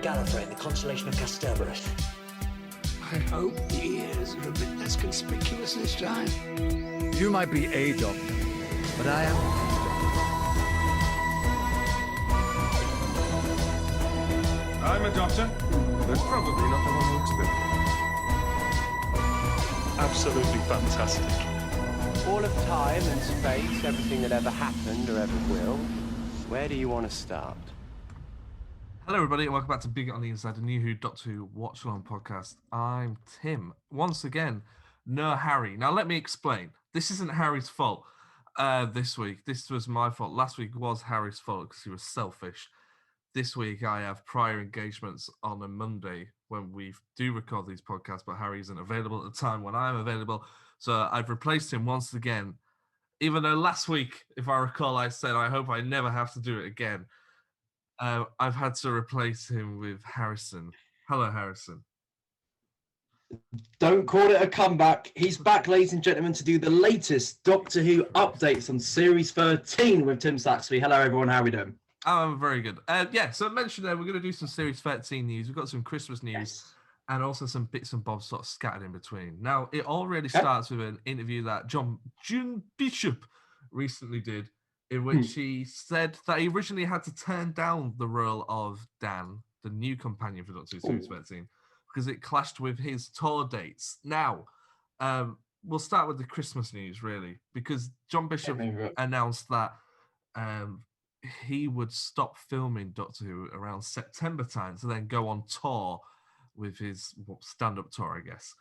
Gallifrey in the constellation of Kasterborous. I hope the ears are a bit less conspicuous this time. You might be a doctor, but I am I'm a doctor, but probably not the one who looks good. Absolutely fantastic. All of time and space, everything that ever happened or ever will. Where do you want to start? Hello, everybody, and welcome back to Big on the Inside, a New Who Doctor Who Watch Along podcast. I'm Tim. Once again, no Harry. Now, let me explain. This isn't Harry's fault this week. This was my fault. Last week was Harry's fault because he was selfish. This week, I have prior engagements on a Monday when we do record these podcasts, but Harry isn't available at the time when I'm available. So I've replaced him once again, even though last week, if I recall, I said I hope I never have to do it again. I've had to replace him with Harrison. Hello, Harrison. Don't call it a comeback. He's back, ladies and gentlemen, to do the latest Doctor Who updates on Series 13 with Tim Saxby. Hello, everyone. How are we doing? I'm very good. So I mentioned that we're going to do some Series 13 news. We've got some Christmas news and also some bits and bobs sort of scattered in between. Now, it all really starts with an interview that June Bishop recently did, in which he said that he originally had to turn down the role of Dan, the new companion for Doctor Who Series 13, because it clashed with his tour dates. Now, we'll start with the Christmas news, really, because John Bishop announced that he would stop filming Doctor Who around September time to then go on tour with his stand-up tour, I guess.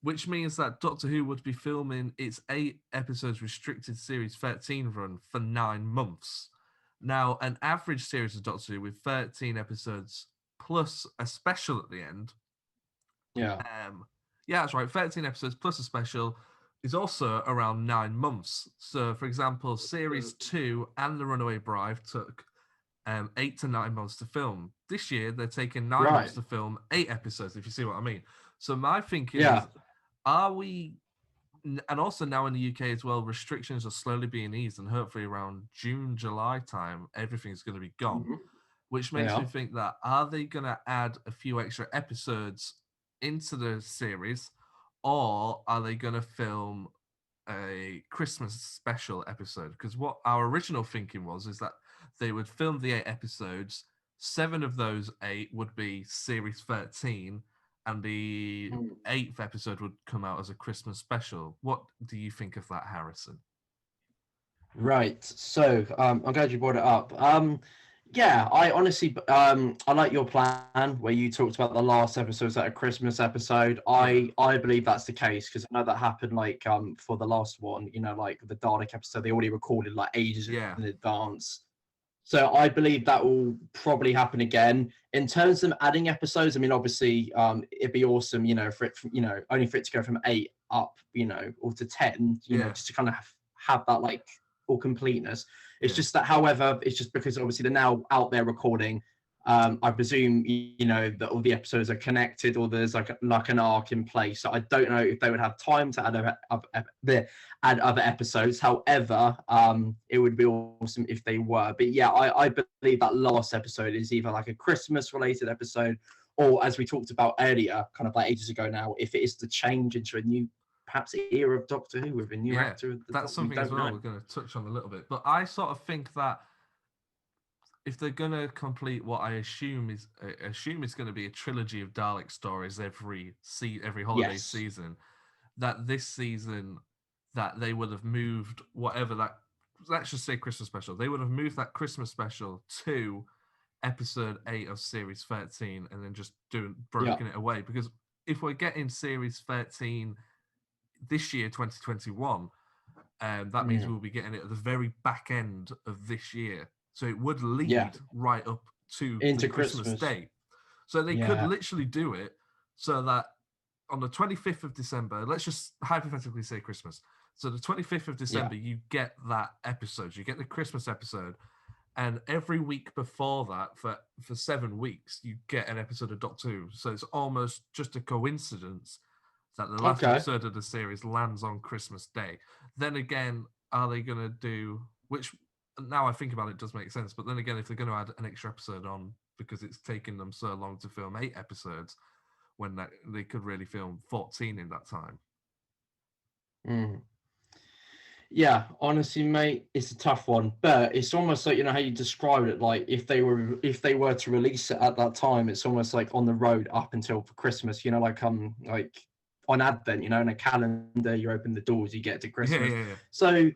Which means that Doctor Who would be filming its 8 episodes restricted Series 13 run for 9 months. Now, an average series of Doctor Who with 13 episodes plus a special at the end. Yeah, that's right. 13 episodes plus a special is also around 9 months. So, for example, Series 2 and The Runaway Bride took 8 to 9 months to film. This year, they're taking 9 months to film 8 episodes, if you see what I mean. So my thinking is, are we, and also now in the UK as well, restrictions are slowly being eased, and hopefully around June, July time, everything's going to be gone, which makes me think that, are they going to add a few extra episodes into the series, or are they going to film a Christmas special episode? Because what our original thinking was is that they would film the 8 episodes, 7 of those 8 would be Series 13, and the 8th episode would come out as a Christmas special. What do you think of that, Harrison? Right. So I'm glad you brought it up. I honestly, I like your plan where you talked about the last episode, that a Christmas episode. I believe that's the case because I know that happened for the last one, like the Dalek episode, they already recorded like ages in advance. So I believe that will probably happen again. In terms of adding episodes, I mean, obviously, it'd be awesome, for it, only for it to go from 8 up, or to 10, just to kind of have that all completeness. It's just that, however, it's just because obviously they're now out there recording. I presume, that all the episodes are connected or there's like an arc in place. So I don't know if they would have time to add other episodes. However, it would be awesome if they were. But yeah, I believe that last episode is either like a Christmas related episode or, as we talked about earlier, kind of like ages ago now, if it is to change into a new perhaps era of Doctor Who with a new actor. That's something as well we're going to touch on a little bit. But I sort of think that if they're going to complete what I assume is going to be a trilogy of Dalek stories every holiday season, that this season that they would have moved whatever that, let's just say Christmas special, they would have moved that Christmas special to episode 8 of Series 13 and then just broken it away. Because if we're getting Series 13 this year, 2021, that means we'll be getting it at the very back end of this year. So it would lead right up to the Christmas Day. So they could literally do it so that on the 25th of December, let's just hypothetically say Christmas. So the 25th of December, you get that episode. You get the Christmas episode. And every week before that, for 7 weeks, you get an episode of Doctor Who. So it's almost just a coincidence that the last episode of the series lands on Christmas Day. Then again, are they going to do, which now I think about it, it does make sense. But then again, if they're going to add an extra episode on because it's taken them so long to film 8 episodes, when they could really film 14 in that time. Mm. Yeah, honestly, mate, it's a tough one, but it's almost like, you know, how you described it. Like if they were to release it at that time, it's almost like on the road up until for Christmas. You know, like on Advent. You know, in a calendar, you open the doors, you get to Christmas. Yeah. So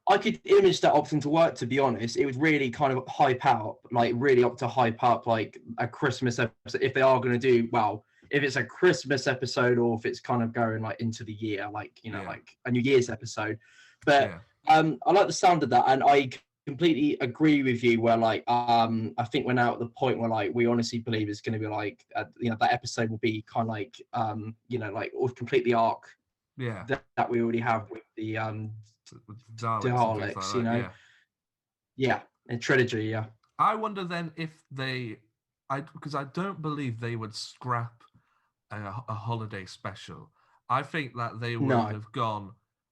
I could image that option to work. To be honest, it would really kind of hype out, like really up to hype up, like a Christmas episode. If they are going to do well, if it's a Christmas episode or if it's kind of going like into the year, like, you know, like a New Year's episode. But I like the sound of that, and I completely agree with you. Where like I think we're now at the point where like we honestly believe it's going to be like you know, that episode will be kind of like you know, like or complete the arc that we already have with the Daleks, like you know, in trilogy. Yeah, I wonder then if because I don't believe they would scrap a holiday special. I think that they would have gone,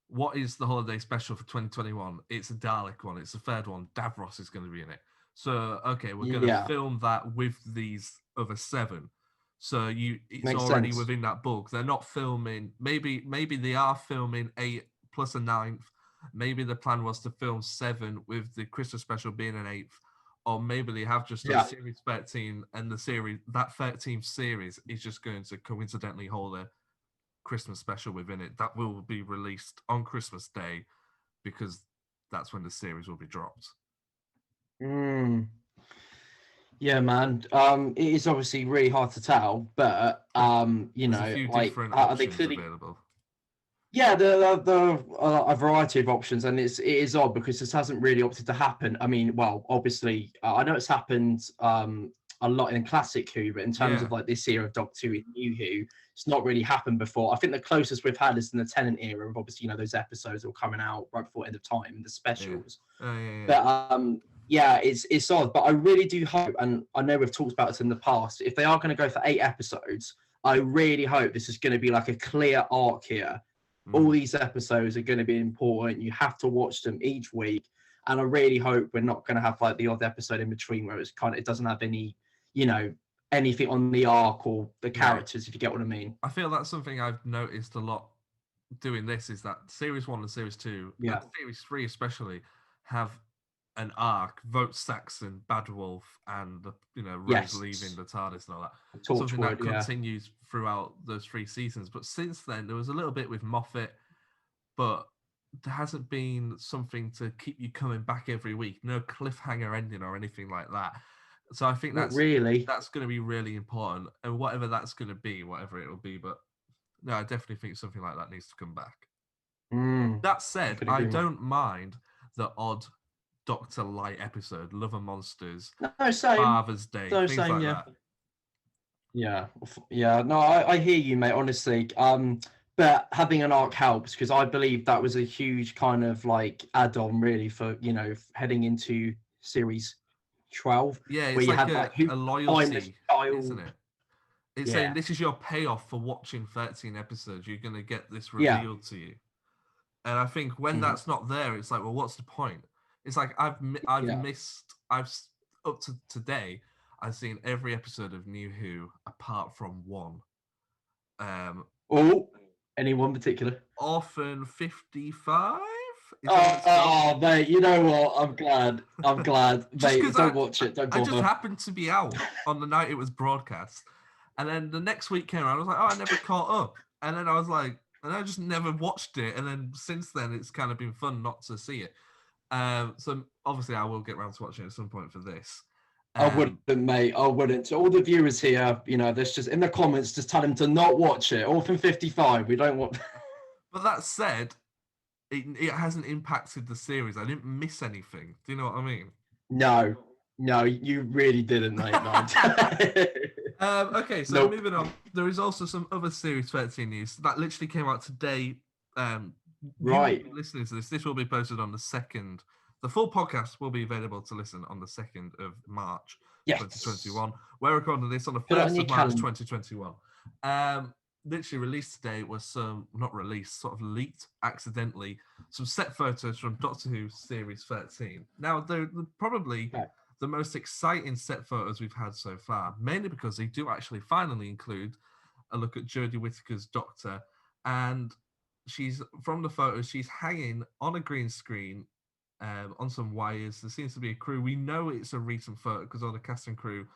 what is the holiday special for 2021? It's a Dalek one. It's the third one. Davros is going to be in it. So, okay, we're going to film that with these other 7. So it's Makes already sense. within that book. They're not filming. Maybe they are filming 8 plus a 9th. Maybe the plan was to film 7 with the Christmas special being an 8th. Or maybe they have just done series 13, and that 13th series is just going to coincidentally hold a Christmas special within it that will be released on Christmas Day, because that's when the series will be dropped. Yeah, man. It is obviously really hard to tell, but you There's know, a few like different are they options clearly available. Yeah, there are a variety of options, and it is odd because this hasn't really opted to happen. I mean, well, obviously, I know it's happened a lot in classic Who, but in terms of like this era of Doctor Who, New Who, it's not really happened before. I think the closest we've had is in the Tennant era of, obviously, you know, those episodes all coming out right before End of Time, the specials. But yeah, it's odd, but I really do hope, and I know we've talked about this in the past, if they are going to go for 8 episodes, I really hope this is going to be like a clear arc here. All these episodes are going to be important. You have to watch them each week, and I really hope we're not going to have like the odd episode in between where it doesn't have any, you know, anything on the arc or the characters, if you get what I mean. I feel that's something I've noticed a lot doing this, is that series 1 and series 2, and series 3 especially, have an arc. Vote Saxon, Bad Wolf, and Rose leaving the TARDIS and all that. Something that continues throughout those 3 seasons. But since then, there was a little bit with Moffat, but there hasn't been something to keep you coming back every week. No cliffhanger ending or anything like that. So I think that's going to be really important. And whatever that's going to be, whatever it will be, but no, I definitely think something like that needs to come back. That said, I don't mind the odd Doctor Light episode, Love and Monsters, Father's Day, things like that. Yeah. No, I hear you, mate. Honestly, but having an arc helps, because I believe that was a huge kind of like add-on, really, for heading into series 12. Yeah, it's where you like had a loyalty, isn't it? It's saying this is your payoff for watching 13 episodes. You're going to get this revealed to you. And I think when that's not there, it's like, well, what's the point? It's like I've up to today, I've seen every episode of New Who apart from one. Any one particular? Orphan 55. Mate, you know what? I'm glad. Mate, don't watch it. Don't bother. I just happened to be out on the night it was broadcast, and then the next week came around. I was like, I never caught up, and then I was like, and I just never watched it. And then since then, it's kind of been fun not to see it. So obviously, I will get around to watching it at some point for this. I wouldn't, mate. I wouldn't. To all the viewers here, there's just in the comments, just tell them to not watch it. Orphan 55. We don't want. But that said, it hasn't impacted the series. I didn't miss anything. Do you know what I mean? No, you really didn't, mate. Okay, so moving on. There is also some other Series 13 news that literally came out today. Right. Listening to this will be posted on the 2nd. The full podcast will be available to listen on the 2nd of March, 2021. We're recording this on the 1st of March, 2021. literally released today was not released, sort of leaked accidentally, some set photos from Doctor Who Series 13. Now, they're probably the most exciting set photos we've had so far, mainly because they do actually finally include a look at Jodie Whittaker's Doctor, and she's, from the photos, she's hanging on a green screen on some wires. There seems to be a crew. We know it's a recent photo because all the cast and crew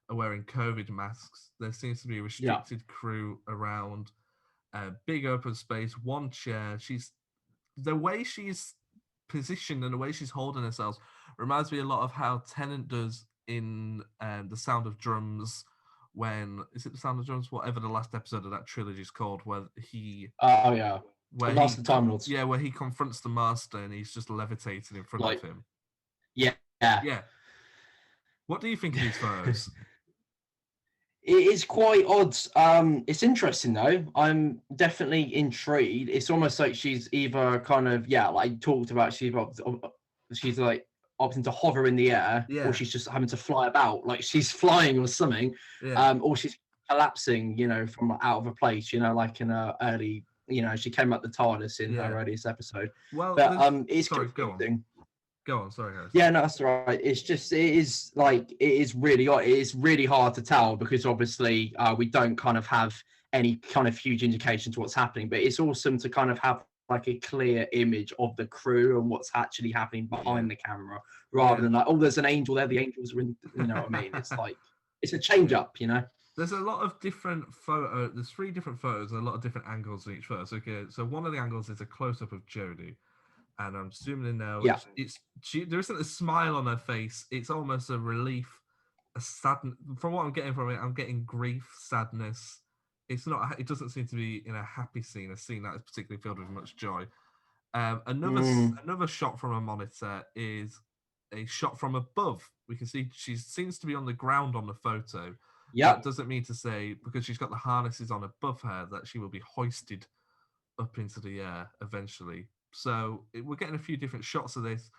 are wearing COVID masks. There seems to be a restricted crew around a big open space, one chair. The way she's positioned and the way she's holding herself reminds me a lot of how Tennant does in The Sound of Drums. When is it The Sound of Drums? Whatever the last episode of that trilogy is called, where he where Last of the Time Lords. Yeah, where he confronts the Master and he's just levitating in front of him. Yeah. What do you think of these photos? It is quite odd. It's interesting though. I'm definitely intrigued. It's almost like she's either kind of like talked about. She's like opting to hover in the air, or she's just having to fly about, like she's flying or something. Or she's collapsing, from out of a place. Like in a early, she came up the TARDIS in her earliest episode. Well, but it's confusing. Go on, sorry, Harris. Yeah, no, that's all right. It is really hard to tell because obviously we don't kind of have any kind of huge indication to what's happening, but it's awesome to kind of have like a clear image of the crew and what's actually happening behind the camera rather than like, oh, there's an angel there, the angels are in, you know what I mean? It's like, it's a change up, There's a lot of different photos. There's 3 different photos and a lot of different angles in each photo. Okay, so one of the angles is a close-up of Jodie. And I'm zooming in now. Yeah. There isn't a smile on her face. It's almost a relief, a sadness. From what I'm getting from it, I'm getting grief, sadness. It doesn't seem to be in a happy scene, a scene that is particularly filled with much joy. Another shot from a monitor is a shot from above. We can see she seems to be on the ground on the photo. Yeah. That doesn't mean to say, because she's got the harnesses on above her, that she will be hoisted up into the air eventually. So we're getting a few different shots of this.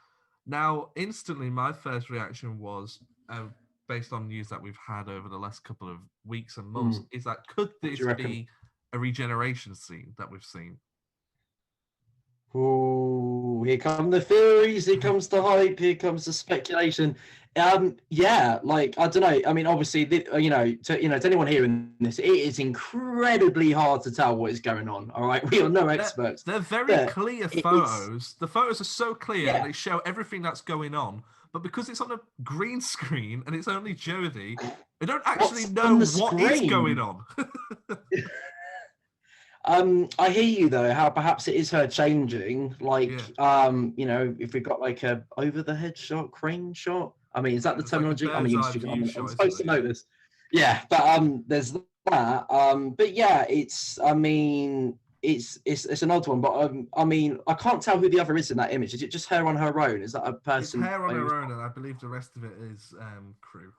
Now, instantly, my first reaction was, based on news that we've had over the last couple of weeks and months, is that could this be a regeneration scene that we've seen? Oh, here come the theories, here comes the hype, here comes the speculation. Like, I don't know. I mean, obviously, to anyone hearing this, it is incredibly hard to tell what is going on. All right, we are no experts. They're very clear photos. The photos are so clear that they show everything that's going on. But because it's on a green screen and it's only Jodie, I don't actually know what is going on. I hear you though, how perhaps it is her changing, like if we've got like a over the head shot, crane shot. I mean, is that the terminology? Like I'm supposed to know this. Yeah, but there's that. But yeah, it's an odd one, but I mean, I can't tell who the other is in that image. Is it just her on her own? Is that a person? It's her on her own, and I believe the rest of it is crew.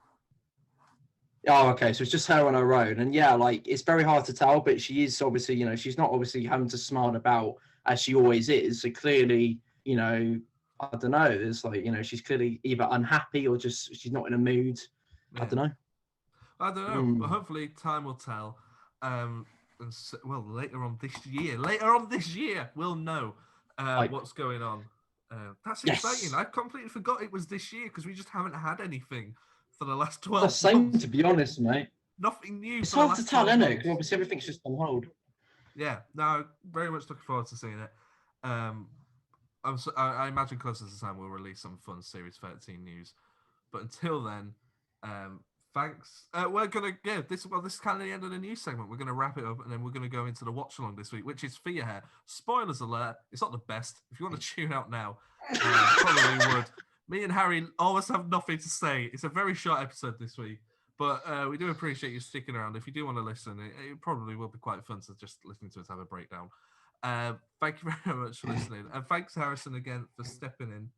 Oh, okay. So it's just her on her own. And yeah, like it's very hard to tell, but she is obviously, she's not obviously having to smile about as she always is. So clearly, I don't know. There's like, she's clearly either unhappy or just she's not in a mood. Yeah. I don't know. But hopefully time will tell. Later on this year, we'll know what's going on. That's exciting. I completely forgot it was this year because we just haven't had anything for the last 12 months. Same, to be honest, mate. Nothing new. It's hard to tell, isn't it? Obviously, everything's just on hold. Yeah, no, very much looking forward to seeing it. I imagine closer to the time we'll release some fun Series 13 news. But until then, thanks. We're gonna this is kind of the end of the news segment. We're gonna wrap it up and then we're gonna go into the watch along this week, which is Fear Hair. Spoilers alert! It's not the best. If you want to tune out now, probably would. Me and Harry always have nothing to say. It's a very short episode this week, but we do appreciate you sticking around. If you do want to listen, it probably will be quite fun to just listen to us have a breakdown. Thank you very much for listening, and thanks Harrison again for stepping in.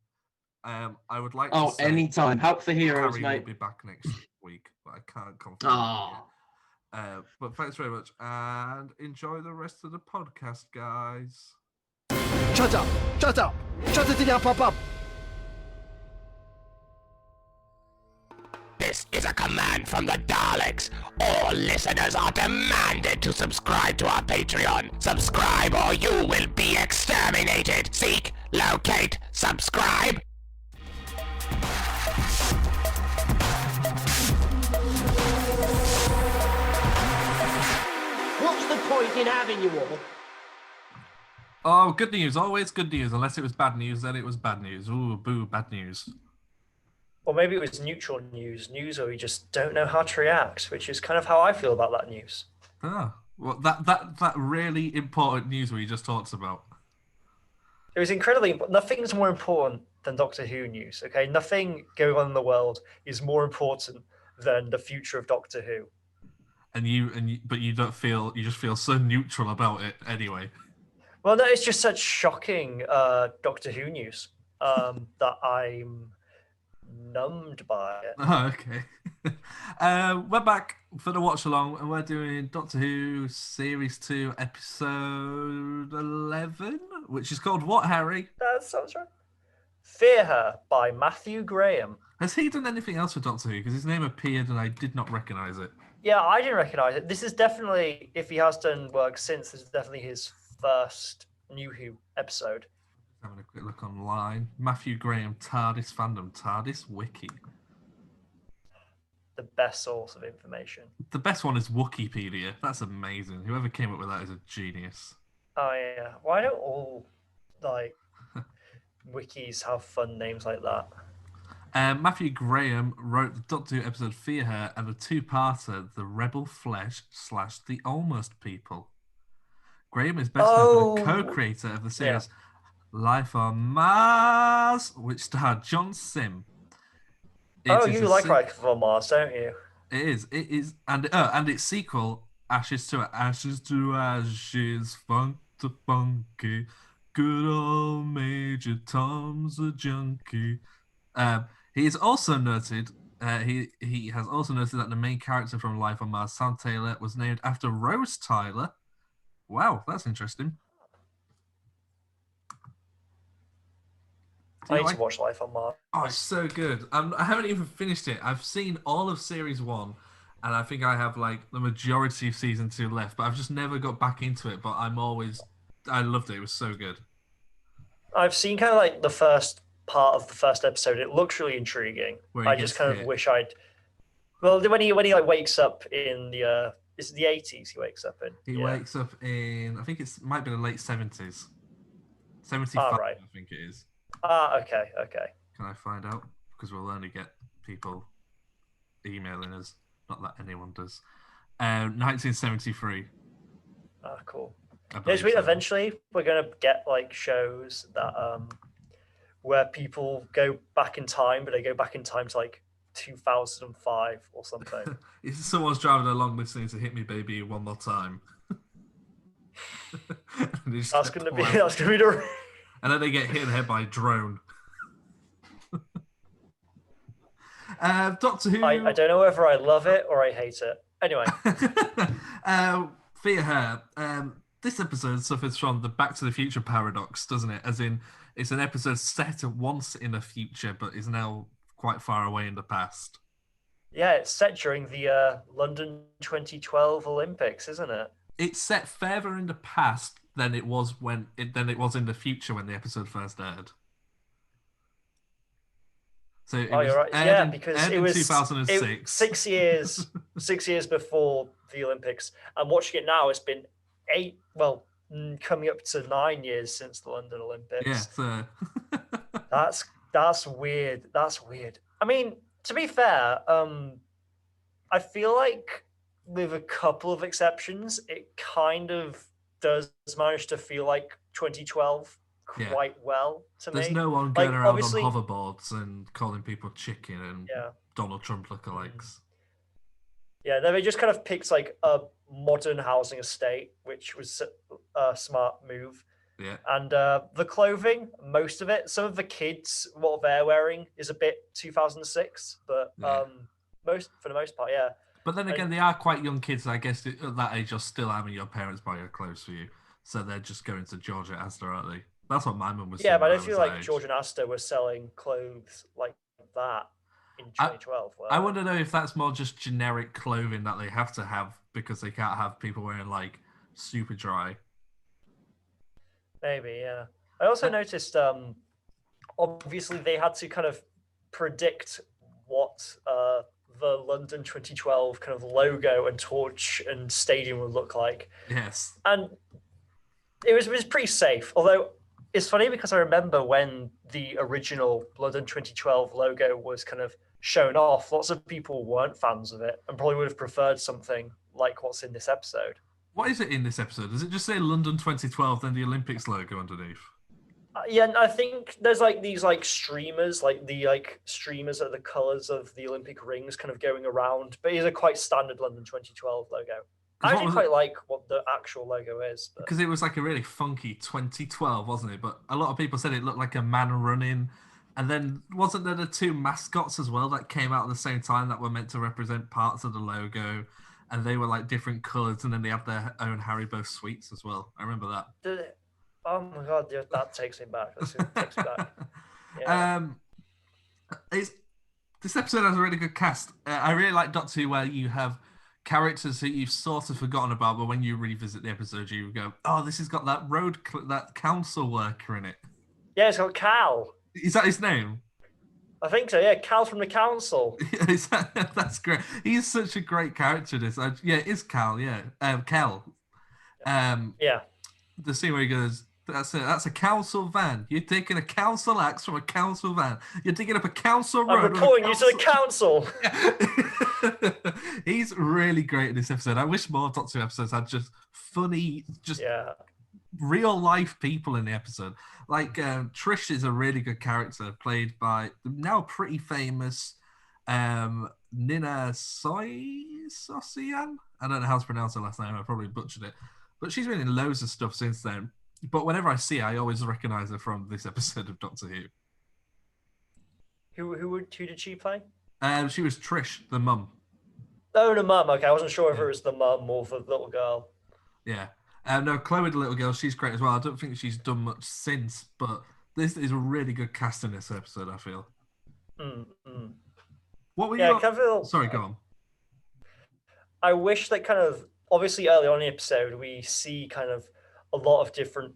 I would like to say anytime. Help for heroes, Harry mate. will be back next week, but I can't confirm. But thanks very much, and enjoy the rest of the podcast, guys. Shut up! Shut up! Shut it down, pop up! This is is a command from the Daleks. All listeners are demanded to subscribe to our Patreon. Subscribe or you will be exterminated. Seek, locate, subscribe. What's the point in having you all? Oh, good news. Always good news. Unless it was bad news, then it was bad news. Ooh, boo, bad news. Or maybe it was neutral news where we just don't know how to react, which is kind of how I feel about that news. Ah, well, that really important news we just talked about. It was incredibly important. Nothing's more important than Doctor Who news, okay? Nothing going on in the world is more important than the future of Doctor Who. But you don't feel, you just feel so neutral about it anyway. Well, no, it's just such shocking Doctor Who news that I'm numbed by it. Oh, okay. We're back for the watch along, and we're doing Doctor Who Series 2, Episode 11, which is called what, Harry? That sounds right. Fear Her by Matthew Graham. Has he done anything else for Doctor Who? Because his name appeared and I did not recognise it. Yeah, I didn't recognise it. This is definitely, if he has done work since, this is definitely his first New Who episode. Having a quick look online. Matthew Graham, TARDIS fandom, TARDIS wiki. The best source of information. The best one is Wikipedia. That's amazing. Whoever came up with that is a genius. Oh yeah. Why don't all like wikis have fun names like that? Matthew Graham wrote the Doctor Who episode Fear Her and the two-parter The Rebel Flesh / The Almost People. Graham is best known for the co-creator of the series Life on Mars, which starred John Sim. You like Life on Mars, don't you? It is, and its sequel, Ashes to Ashes, Funk to Funky, good old Major Tom's a junkie. He is also noted. He has also noted that the main character from Life on Mars, Sam Taylor, was named after Rose Tyler. Wow, that's interesting. I need to watch Life on Mars. Oh, it's so good. I haven't even finished it. I've seen all of Series 1, and I think I have like the majority of Season 2 left, but I've just never got back into it. But I loved it. It was so good. I've seen kind of like the first part of the first episode. It looks really intriguing. I just kind of wish I'd. Well, when he like wakes up in the is it the 80s? He wakes up in. He wakes up in, I think might be the late 70s, 75. Right. I think it is. Okay. Can I find out? Because we'll only get people emailing us. Not that anyone does. 1973. Cool. Eventually, we're gonna get like shows that where people go back in time, but they go back in time to like 2005 or something. If someone's driving along listening to "Hit Me, Baby" one more time. That's gonna be the. And then they get hit in the head by a drone. Doctor Who. I don't know whether I love it or I hate it. Anyway. Fear Her. This episode suffers from the Back to the Future paradox, doesn't it? As in, it's an episode set once in the future, but is now quite far away in the past. Yeah, it's set during the London 2012 Olympics, isn't it? It's set further in the past than it was in the future when the episode first aired. So you're right. Yeah, because it was 2006. 6 years, 6 years before the Olympics. And watching it now, it's been coming up to 9 years since the London Olympics. Yeah, so that's weird. That's weird. I mean, to be fair, I feel like with a couple of exceptions, it kind of does manage to feel like 2012 quite well to me. There's no one going around on hoverboards and calling people chicken and Donald Trump lookalikes. Yeah, they just kind of picked like a modern housing estate, which was a smart move. Yeah. And the clothing, most of it, some of the kids, what they're wearing is a bit 2006, but for the most part, yeah. But then again, they are quite young kids. I guess at that age, you're still having your parents buy your clothes for you. So they're just going to Georgia Asda, aren't they? That's what my mum was saying. Yeah, but I feel like George and Asda were selling clothes like that. in 2012. I want to know if that's more just generic clothing that they have to have because they can't have people wearing like super dry. Maybe, yeah. I also noticed, obviously, they had to kind of predict what the London 2012 kind of logo and torch and stadium would look like. Yes. And it was pretty safe. Although it's funny because I remember when the original London 2012 logo was kind of shown off, lots of people weren't fans of it and probably would have preferred something like what's in this episode. What is it in this episode? Does it just say London 2012, then the Olympics logo underneath? Yeah, and I think there's like these like streamers, like the streamers are the colours of the Olympic rings kind of going around, but it's a quite standard London 2012 logo. I actually quite like what the actual logo is. Because it was like a really funky 2012, wasn't it? But a lot of people said it looked like a man running. And then wasn't there the two mascots as well that came out at the same time that were meant to represent parts of the logo? And they were like different colours, and then they had their own Haribo sweets as well. I remember that. Oh my god, that takes me back. That takes me back. Yeah. This episode has a really good cast. I really like Doctor Who, where you have characters who you've sort of forgotten about, but when you revisit the episode, you go, "Oh, this has got that that council worker in it." Yeah, it's got Cal. Is that his name? I think so. Yeah, Cal from the council. That's great. He's such a great character. Yeah, it is Cal. Yeah, Cal. Yeah. The scene where he goes, That's a council van. You're taking a council axe from a council van. You're digging up a council road. I'm reporting you to the council. He's really great in this episode. I wish more Doctor Who episodes had just funny, real life people in the episode. Like Trish is a really good character, played by now pretty famous Nina Sosian. I don't know how to pronounce her last name. I probably butchered it. But she's been in loads of stuff since then. But whenever I see her, I always recognise her from this episode of Doctor Who. Who did she play? She was Trish, the mum. Oh, the mum. Okay, I wasn't sure if it was the mum or the little girl. Yeah. No, Chloe, the little girl, she's great as well. I don't think she's done much since, but this is a really good cast in this episode, I feel. What were you... Sorry, go on. I wish that kind of... Obviously, early on in the episode, we see kind of a lot of different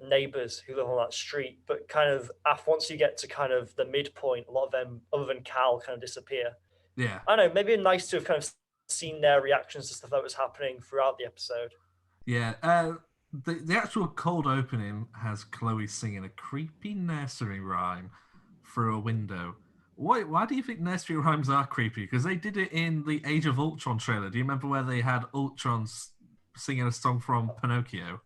neighbours who live on that street, but kind of once you get to kind of the midpoint, a lot of them, other than Cal, kind of disappear. Yeah. I don't know, maybe nice to have kind of seen their reactions to stuff that was happening throughout the episode. Yeah. The actual cold opening has Chloe singing a creepy nursery rhyme through a window. Why do you think nursery rhymes are creepy? Because they did it in the Age of Ultron trailer. Do you remember where they had Ultron singing a song from Pinocchio?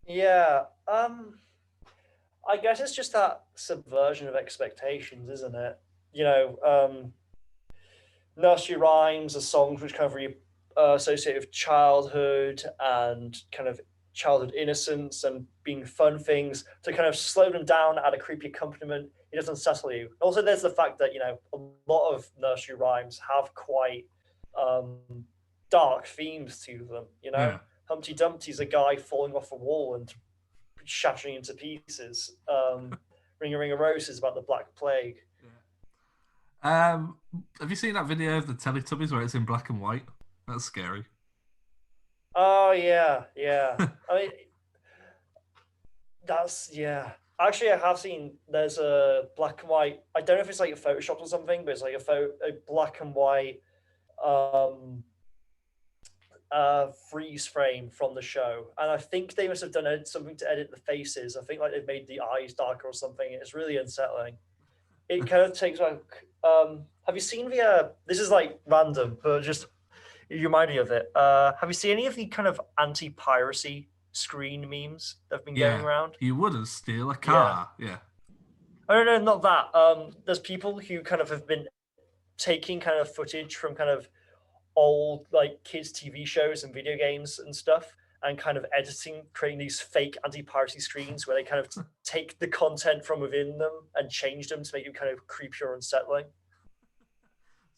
Yeah. I guess it's just that subversion of expectations, isn't it? You know, nursery rhymes are songs which kind of really associate with childhood and kind of childhood innocence and being fun things. To kind of slow them down, add a creepy accompaniment, it doesn't settle you. Also, there's the fact that, you know, a lot of nursery rhymes have quite dark themes to them, you know? Yeah. Humpty Dumpty's a guy falling off a wall and shattering into pieces. Ring a Ring of Roses about the Black Plague. Yeah. Have you seen that video of the Teletubbies where it's in black and white? That's scary. Oh, yeah. I mean, actually, I have seen, there's a black and white, I don't know if it's like a Photoshop or something, but it's like a black and white freeze frame from the show. And I think they must have done something to edit the faces. I think like they've made the eyes darker or something. It's really unsettling. It kind of takes like, have you seen this is like random, but just, you remind me of it. Have you seen any of the kind of anti-piracy screen memes that have been going around? You wouldn't steal a car. Yeah. Oh, no, not that. There's people who kind of have been taking kind of footage from kind of old like kids TV shows and video games and stuff and kind of creating these fake anti-piracy screens where they kind of take the content from within them and change them to make it kind of creepier or unsettling.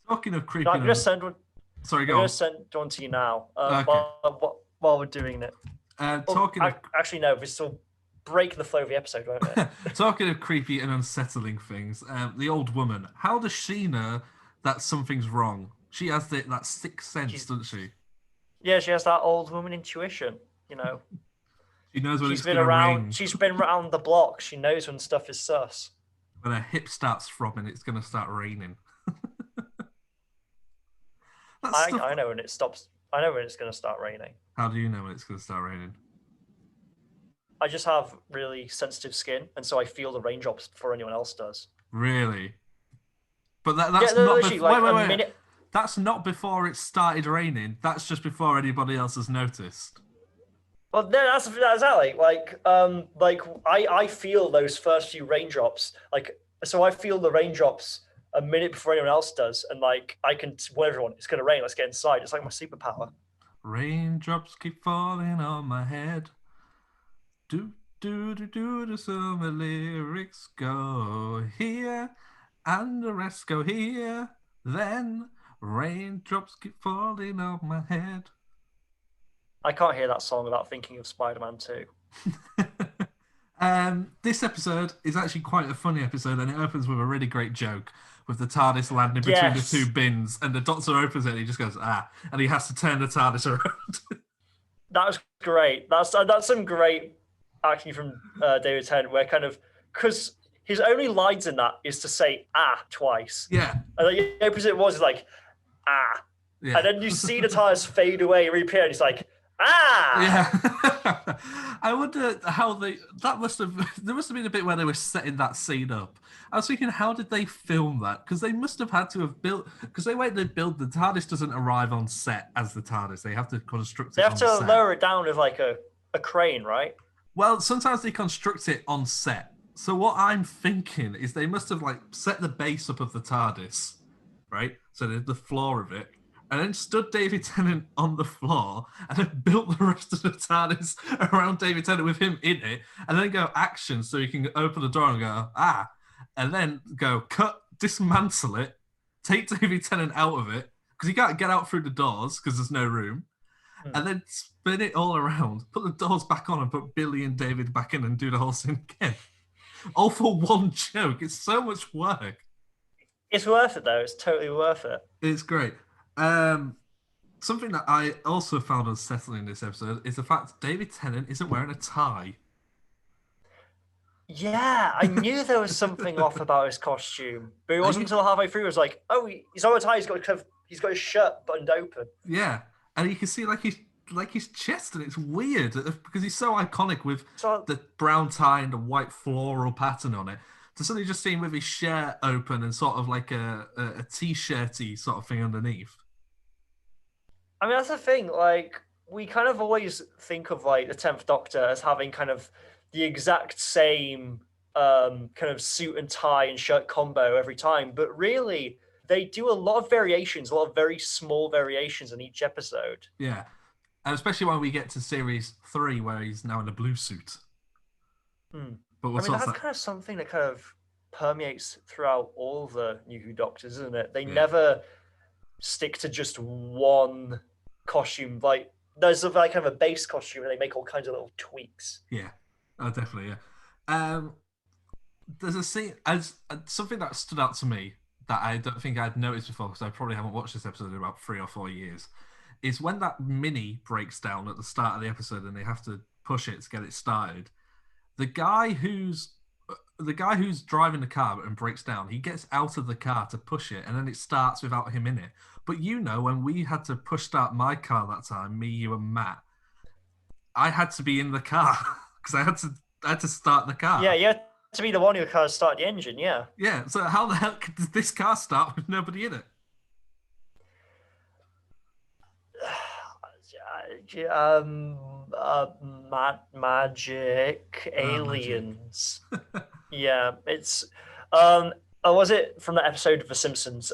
Talking of creepy, I'm going to send one. Sorry, go on. I'm going to send one to you now while we're doing it. Actually, no, we still break the flow of the episode, won't it? Talking of creepy and unsettling things, the old woman, how does she know that something's wrong. She has that sixth sense, doesn't she? Yeah, she has that old woman intuition. You know, She knows when she's it's been going to around. rain. She's been around the block. She knows when stuff is sus. When her hip starts throbbing, it's going to start raining. I know when it stops. I know when it's going to start raining. How do you know when it's going to start raining? I just have really sensitive skin, and so I feel the raindrops before anyone else does. Really? But that's yeah, not literally, like wait. minute. That's not before it started raining. That's just before anybody else has noticed. Well, no, that's exactly like I feel those first few raindrops. So I feel the raindrops a minute before anyone else does, and like I can tell everyone it's going to rain. Let's get inside. It's like my superpower. Raindrops keep falling on my head. Do do do do do. Some of the lyrics go here, and the rest go here. Then raindrops keep falling on my head. I can't hear that song without thinking of Spider-Man 2. This episode is actually quite a funny episode, and it opens with a really great joke with the TARDIS landing between the two bins, and the Doctor opens it and he just goes, and he has to turn the TARDIS around. That was great. That's some great acting from David Tennant, where kind of, because his only lines in that is to say twice. Yeah. And like, the opposite was like, Yeah. And then you see the TARDIS fade away, reappear, and he's like, Yeah. I wonder how there must have been a bit where they were setting that scene up. I was thinking, how did they film that? Because they must have had to have built, because the TARDIS doesn't arrive on set as the TARDIS. They have to construct it. They have to lower it down with like a crane, right? Well, sometimes they construct it on set. So what I'm thinking is they must have like set the base up of the TARDIS, right? So the floor of it, and then stood David Tennant on the floor, and then built the rest of the TARDIS around David Tennant with him in it, and then go action so he can open the door and go, and then go cut, dismantle it, take David Tennant out of it, because he can't get out through the doors because there's no room, and then spin it all around, put the doors back on and put Billy and David back in and do the whole scene again. All for one joke. It's so much work. It's worth it, though. It's totally worth it. It's great. Something that I also found unsettling in this episode is the fact David Tennant isn't wearing a tie. Yeah, I knew there was something off about his costume, but it wasn't until halfway through. I was like, "Oh, he's on a tie. He's got his shirt buttoned open." Yeah, and you can see his chest, and it's weird because he's so iconic with the brown tie and the white floral pattern on it. To suddenly just see him with his shirt open and sort of like a t-shirty sort of thing underneath. I mean, that's the thing. Like, we kind of always think of like the 10th Doctor as having kind of the exact same kind of suit and tie and shirt combo every time, but really they do a lot of variations, a lot of very small variations in each episode. Yeah, and especially when we get to series 3 where he's now in a blue suit. But that's kind of something that kind of permeates throughout all the New Who Doctors, isn't it? They never stick to just one costume. Like, there's like kind of a base costume and they make all kinds of little tweaks. Yeah, definitely, yeah. There's a scene, as something that stood out to me that I don't think I'd noticed before, because I probably haven't watched this episode in about 3 or 4 years, is when that mini breaks down at the start of the episode and they have to push it to get it started. The guy who's driving the car and breaks down, he gets out of the car to push it, and then it starts without him in it. But when we had to push start my car that time, me, you, and Matt, I had to be in the car because I had to start the car. Yeah, you had to be the one who kind of started the engine. Yeah. Yeah. So how the hell did this car start with nobody in it? Magic, aliens. Yeah, it's was it from that episode of The Simpsons?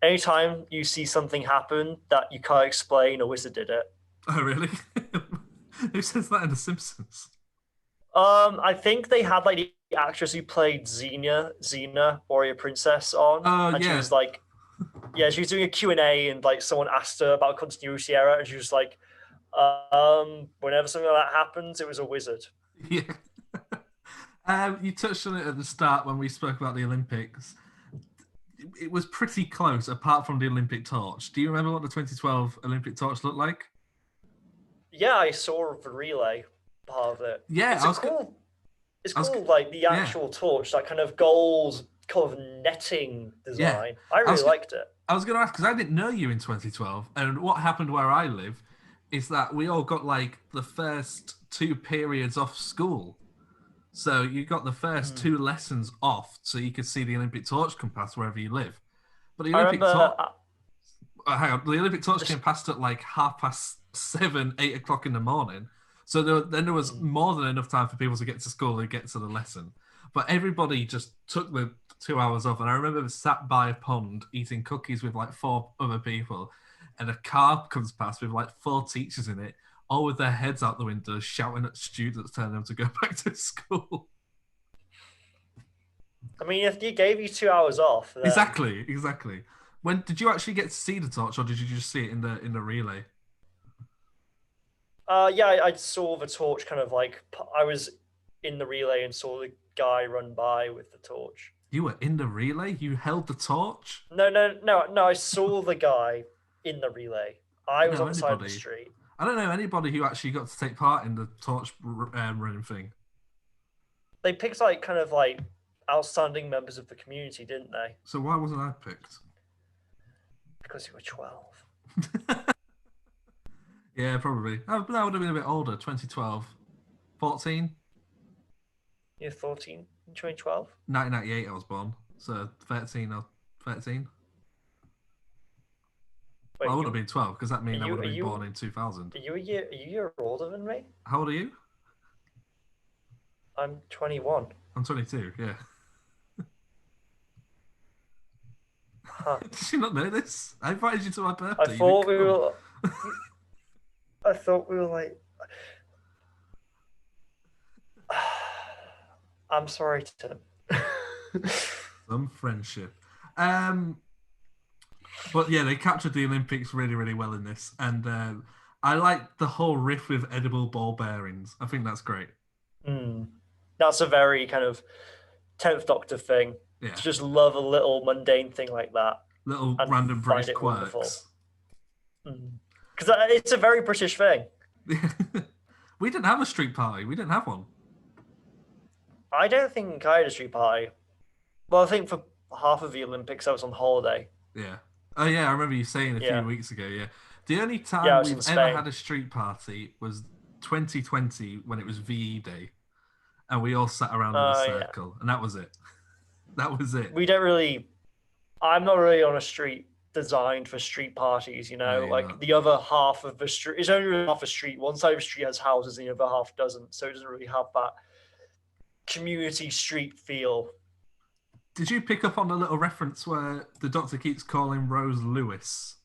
Anytime you see something happen that you can't explain, a wizard did it. Oh, really? Who says that in The Simpsons? I think they had like the actress who played Xena, Warrior Princess, on. Oh, and yeah. She was like, yeah, she was doing a Q&A, and like someone asked her about continuity error, and she was like, whenever something like that happens, it was a wizard. Yeah. You touched on it at the start when we spoke about the Olympics. it was pretty close, apart from the Olympic torch. Do you remember what the 2012 Olympic torch looked like? Yeah, I saw the relay part of it. Yeah, It's cool, like the actual torch, that kind of gold kind of netting design. I really liked it. I was going to ask, because I didn't know you in 2012, and what happened where I live is that we all got like the first 2 periods off school. So you got the first 2 lessons off, so you could see the Olympic torch come past wherever you live. But the Olympic torch, hang on, the Olympic torch came past at like 7:30, 8 o'clock in the morning. So then there was more than enough time for people to get to school and get to the lesson. But everybody just took the 2 hours off. And I remember sat by a pond eating cookies with like 4 other people. And a car comes past with like 4 teachers in it, all with their heads out the window, shouting at students, telling them to go back to school. I mean, if you gave you 2 hours off, then... Exactly. When did you actually get to see the torch, or did you just see it in the relay? Yeah, I saw the torch kind of like... I was in the relay and saw the guy run by with the torch. You were in the relay? You held the torch? No, I saw the guy in the relay. I was on the side of the street. I don't know anybody who actually got to take part in the torch running thing. They picked like kind of like outstanding members of the community, didn't they? So why wasn't I picked? Because you were 12. Yeah, probably. I would have been a bit older, 2012. 14? You're 14 in 2012? 1998 I was born. So 13 or 13. Wait, well, I would have been 12, because that means I would have been born in 2000. Are you a year older than me? How old are you? I'm 21. I'm 22, yeah. Huh. Did you not know this? I invited you to my birthday. I thought we were... I thought we were like... I'm sorry, Tim. Some friendship. But yeah, they captured the Olympics really, really well in this. And I like the whole riff with edible ball bearings. I think that's great. That's a very kind of 10th Doctor thing. Yeah. To just love a little mundane thing like that. Little random British quirks. Because it's a very British thing. We didn't have a street party. We didn't have one. I don't think I had a street party. Well, I think for half of the Olympics I was on holiday. Yeah. Oh, yeah, I remember you saying a few weeks ago, yeah. The only time we've ever had a street party was 2020 when it was VE Day. And we all sat around in a circle. And that was it. That was it. We don't really... I'm not really on a street designed for street parties, you know? No, like, the other half of the street... It's only really half a street. One side of the street has houses and the other half doesn't. So it doesn't really have that community street feel. Did you pick up on the little reference where the Doctor keeps calling Rose Lewis?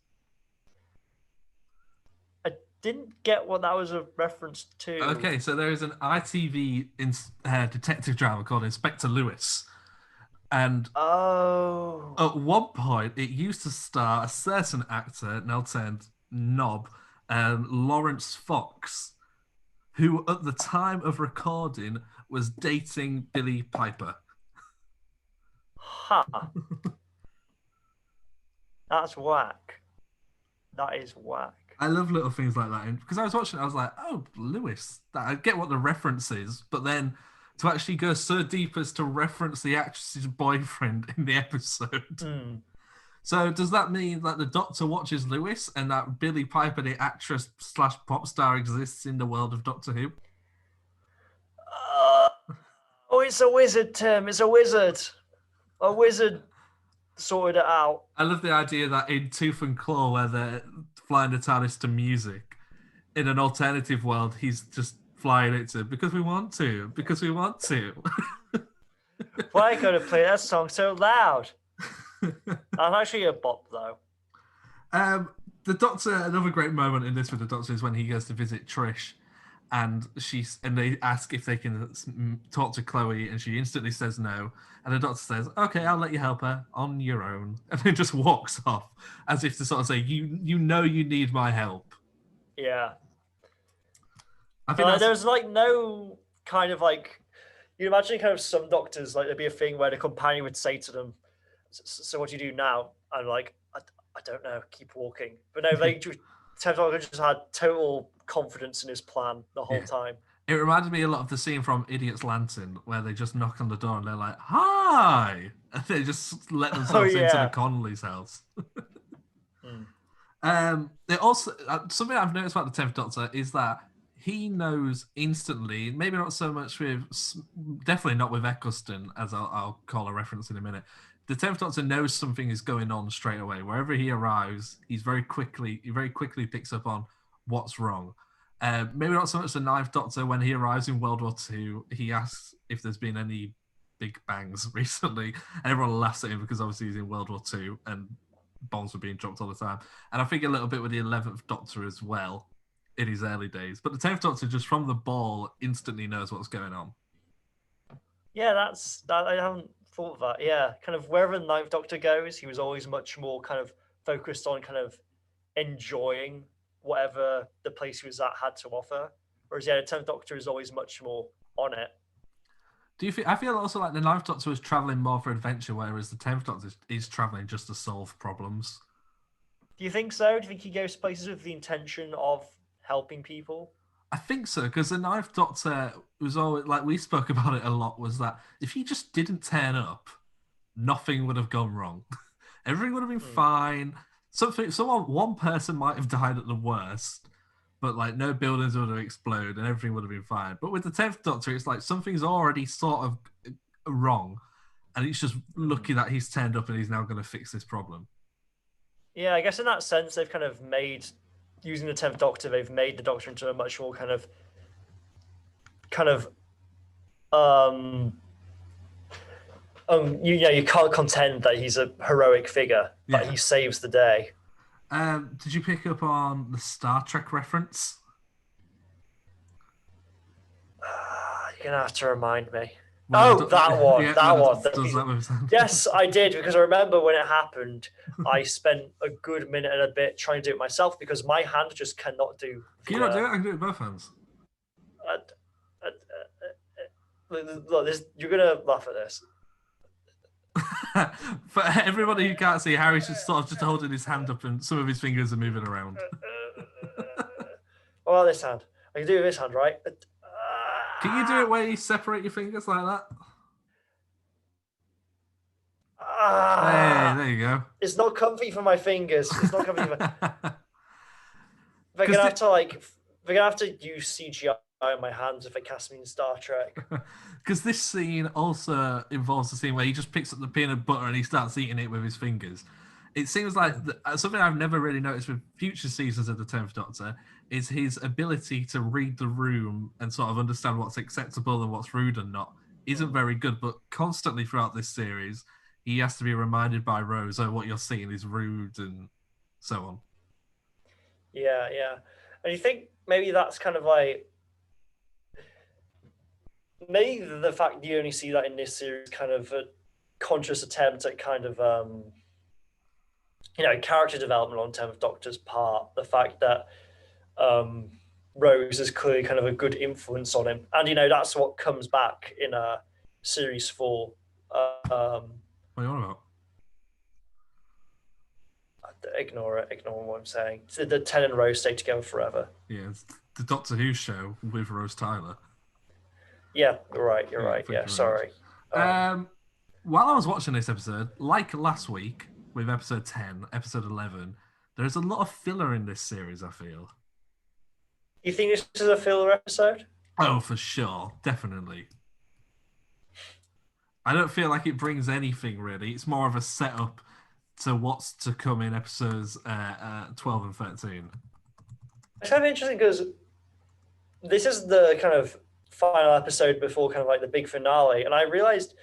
I didn't get what that was a reference to. Okay, so there is an ITV detective drama called Inspector Lewis. And at one point, it used to star a certain actor, now turned knob, Lawrence Fox, who at the time of recording was dating Billie Piper. Ha! That's whack. That is whack. I love little things like that. Because I was watching it, I was like, oh, Lewis. I get what the reference is, but then to actually go so deep as to reference the actress's boyfriend in the episode. So does that mean that the Doctor watches Lewis and that Billie Piper, the actress / pop star, exists in the world of Doctor Who? Oh, it's a wizard, Tim. It's a wizard. A wizard sorted it out. I love the idea that in Tooth and Claw, where they're flying the TARDIS to music, in an alternative world, he's just flying it to because we want to. Why gotta play that song so loud? I'm actually a bop though. The Doctor, another great moment in this with the Doctor is when he goes to visit Trish, and they ask if they can talk to Chloe, and she instantly says no. And the Doctor says, "Okay, I'll let you help her on your own," and then just walks off as if to sort of say, "You know, you need my help." Yeah. I think there's like no kind of like you imagine kind of some doctors like there'd be a thing where the companion would say to them, so what do you do now? I'm like, I don't know, keep walking. But no, they just, 10th Doctor just had total confidence in his plan the whole time. It reminded me a lot of the scene from Idiot's Lantern where they just knock on the door and they're like, "Hi!" And they just let themselves into the Connolly's house. They also something I've noticed about the 10th Doctor is that he knows instantly, maybe not so much with, definitely not with Eccleston, as I'll call a reference in a minute. The 10th Doctor knows something is going on straight away. Wherever he arrives, he very quickly picks up on what's wrong. Maybe not so much the 9th Doctor. When he arrives in World War II, he asks if there's been any big bangs recently, and everyone laughs at him because obviously he's in World War II and bombs were being dropped all the time. And I think a little bit with the 11th Doctor as well in his early days. But the 10th Doctor, just from the ball, instantly knows what's going on. Yeah, that. I haven't thought of that. Yeah, kind of wherever the 9th Doctor goes, he was always much more kind of focused on kind of enjoying whatever the place he was at had to offer. Whereas, yeah, the 10th Doctor is always much more on it. Do you feel? I feel also like the 9th Doctor is traveling more for adventure, whereas the 10th Doctor is traveling just to solve problems. Do you think so? Do you think he goes places with the intention of helping people? I think so, because the 9th Doctor was always, like we spoke about it a lot, was that if he just didn't turn up, nothing would have gone wrong. Everything would have been fine. One person might have died at the worst, but like no buildings would have exploded and everything would have been fine. But with the 10th Doctor, it's like something's already sort of wrong, and it's just lucky that he's turned up and he's now going to fix this problem. Yeah, I guess in that sense, they've kind of made, using the 10th Doctor, they've made the Doctor into a much more kind of you can't contend that he's a heroic figure, but he saves the day. Did you pick up on the Star Trek reference? You're gonna have to remind me. That one. Yes, I did, because I remember when it happened, I spent a good minute and a bit trying to do it myself because my hand just cannot do. Can you not do it? I can do it with both hands. Look, you're gonna laugh at this. For everybody who can't see, Harry's just sort of just holding his hand up and some of his fingers are moving around. Well, this hand. I can do it with this hand, right? Can you do it where you separate your fingers like that? Hey, there you go. It's not comfy for my fingers. It's not comfy for... They're gonna have to use CGI on my hands if they cast me in Star Trek. Because this scene also involves the scene where he just picks up the peanut butter and he starts eating it with his fingers. It seems like something I've never really noticed with future seasons of the 10th Doctor is his ability to read the room and sort of understand what's acceptable and what's rude and not isn't very good. But constantly throughout this series, he has to be reminded by Rose, oh, what you're seeing is rude and so on. Yeah. And you think maybe that's kind of like... Maybe the fact you only see that in this series kind of a conscious attempt at kind of, character development on 10th Doctor's part. The fact that Rose is clearly kind of a good influence on him. And, that's what comes back in Series 4. What are you on about? Ignore it. Ignore what I'm saying. The 10 and Rose stay together forever. Yeah, it's the Doctor Who show with Rose Tyler. Yeah, you're right. Yeah, sorry. While I was watching this episode, like last week with episode 10, episode 11, there's a lot of filler in this series, I feel. You think this is a filler episode? Oh, for sure. Definitely. I don't feel like it brings anything, really. It's more of a setup to what's to come in episodes 12 and 13. It's kind of interesting because this is the kind of final episode before kind of like the big finale, and I realized,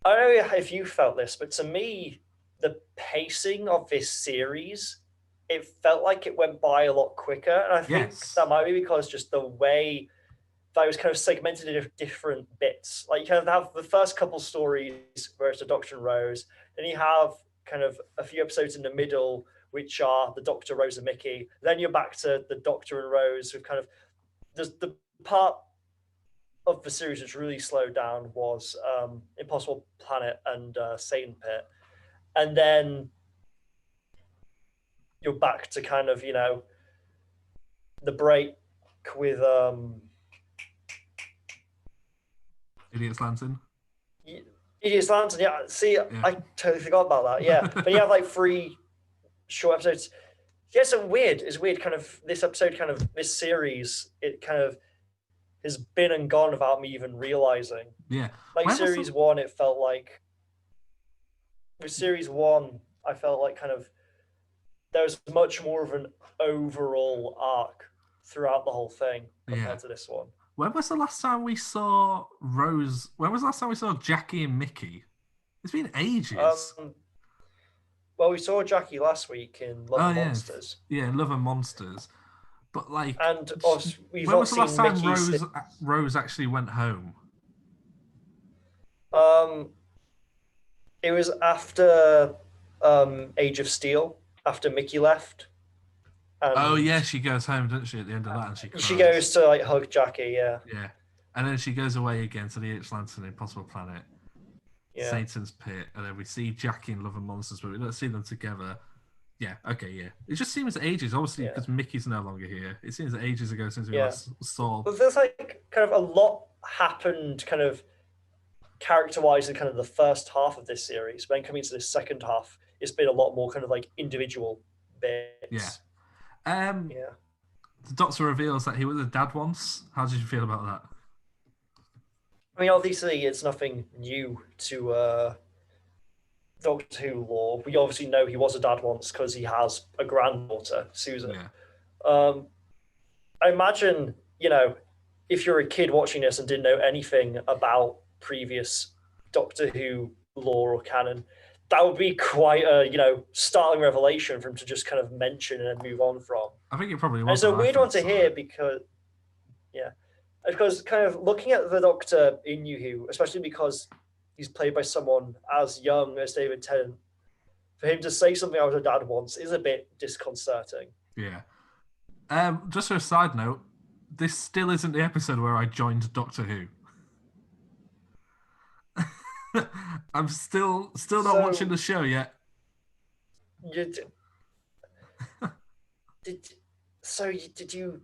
I don't know if you felt this, but to me, the pacing of this series, it felt like it went by a lot quicker, and I think that might be because just the way that it was kind of segmented into different bits. Like you kind of have the first couple stories where it's the Doctor and Rose, then you have kind of a few episodes in the middle which are the Doctor, Rose and Mickey, then you're back to the Doctor and Rose with kind of the part of the series which really slowed down was Impossible Planet and Satan Pit, and then you're back to kind of the break with Idiot's Lantern. Idiot's Lantern. Yeah, see, I totally forgot about that. Yeah, but you have like 3 short episodes. Yeah, it's weird. Kind of this episode, kind of this series, it kind of has been and gone without me even realizing. Yeah, like series 1, it felt like with series 1, I felt like kind of there was much more of an overall arc throughout the whole thing compared to this one. When was the last time we saw Rose? When was the last time we saw Jackie and Mickey? It's been ages. Well, we saw Jackie last week in Love and Monsters. Yeah, Love and Monsters. But like, and we've when was the last time Mickey Rose actually went home? It was after Age of Steel, after Mickey left. Oh yeah, she goes home, doesn't she? At the end of that, and she goes to like hug Jackie. Yeah. And then she goes away again to the Atlantis Impossible Planet, Satan's Pit, and then we see Jackie in Love and Monsters, but we don't see them together. Yeah. Okay. Yeah. It just seems ages, obviously, because Mickey's no longer here. It seems ages ago since we last saw. But there's like kind of a lot happened, kind of character-wise, in kind of the first half of this series. When coming to the second half, it's been a lot more kind of like individual bits. The Doctor reveals that he was a dad once. How did you feel about that? I mean, obviously, it's nothing new to Doctor Who lore. We obviously know he was a dad once because he has a granddaughter, Susan. I imagine, if you're a kid watching this and didn't know anything about previous Doctor Who lore or canon, that would be quite a startling revelation for him to just kind of mention and move on from. I think it probably was. And it's a weird one to hear because kind of looking at the Doctor in New Who, especially because he's played by someone as young as David Tennant, for him to say something I was a dad once is a bit disconcerting. Yeah. Just for a side note, this still isn't the episode where I joined Doctor Who. I'm still not watching the show yet. Did you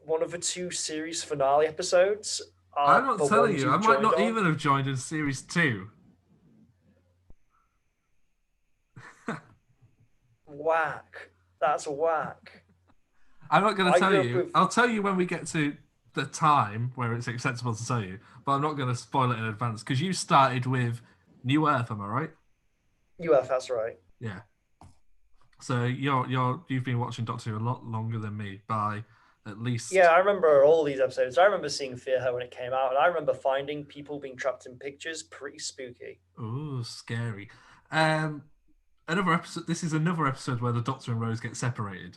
one of the 2 series finale episodes? I'm not telling you. I might not even have joined in series 2. Whack. That's whack. I'm not going to tell you. I'll tell you when we get to the time where it's acceptable to tell you, but I'm not going to spoil it in advance because you started with New Earth, am I right? New Earth, that's right. Yeah. So you've been watching Doctor Who a lot longer than me by at least. Yeah, I remember all these episodes. I remember seeing Fear Her when it came out, and I remember finding people being trapped in pictures. Pretty spooky. Ooh, scary. Another episode. This is another episode where the Doctor and Rose get separated.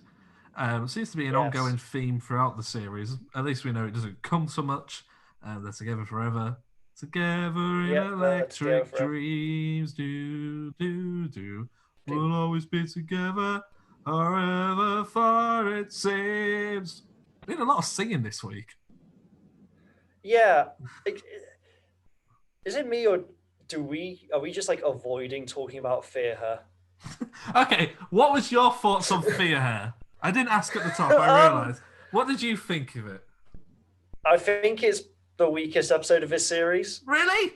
Seems to be an ongoing theme throughout the series. At least we know it doesn't come so much. They're together forever. Together in electric dreams. Do. We'll always be together, however far it seems. Been a lot of singing this week. Yeah. Is it me or are we just like avoiding talking about Fear Her? Okay, what was your thoughts on Fear Her? I didn't ask at the top, I realised. What did you think of it? I think it's the weakest episode of this series. Really?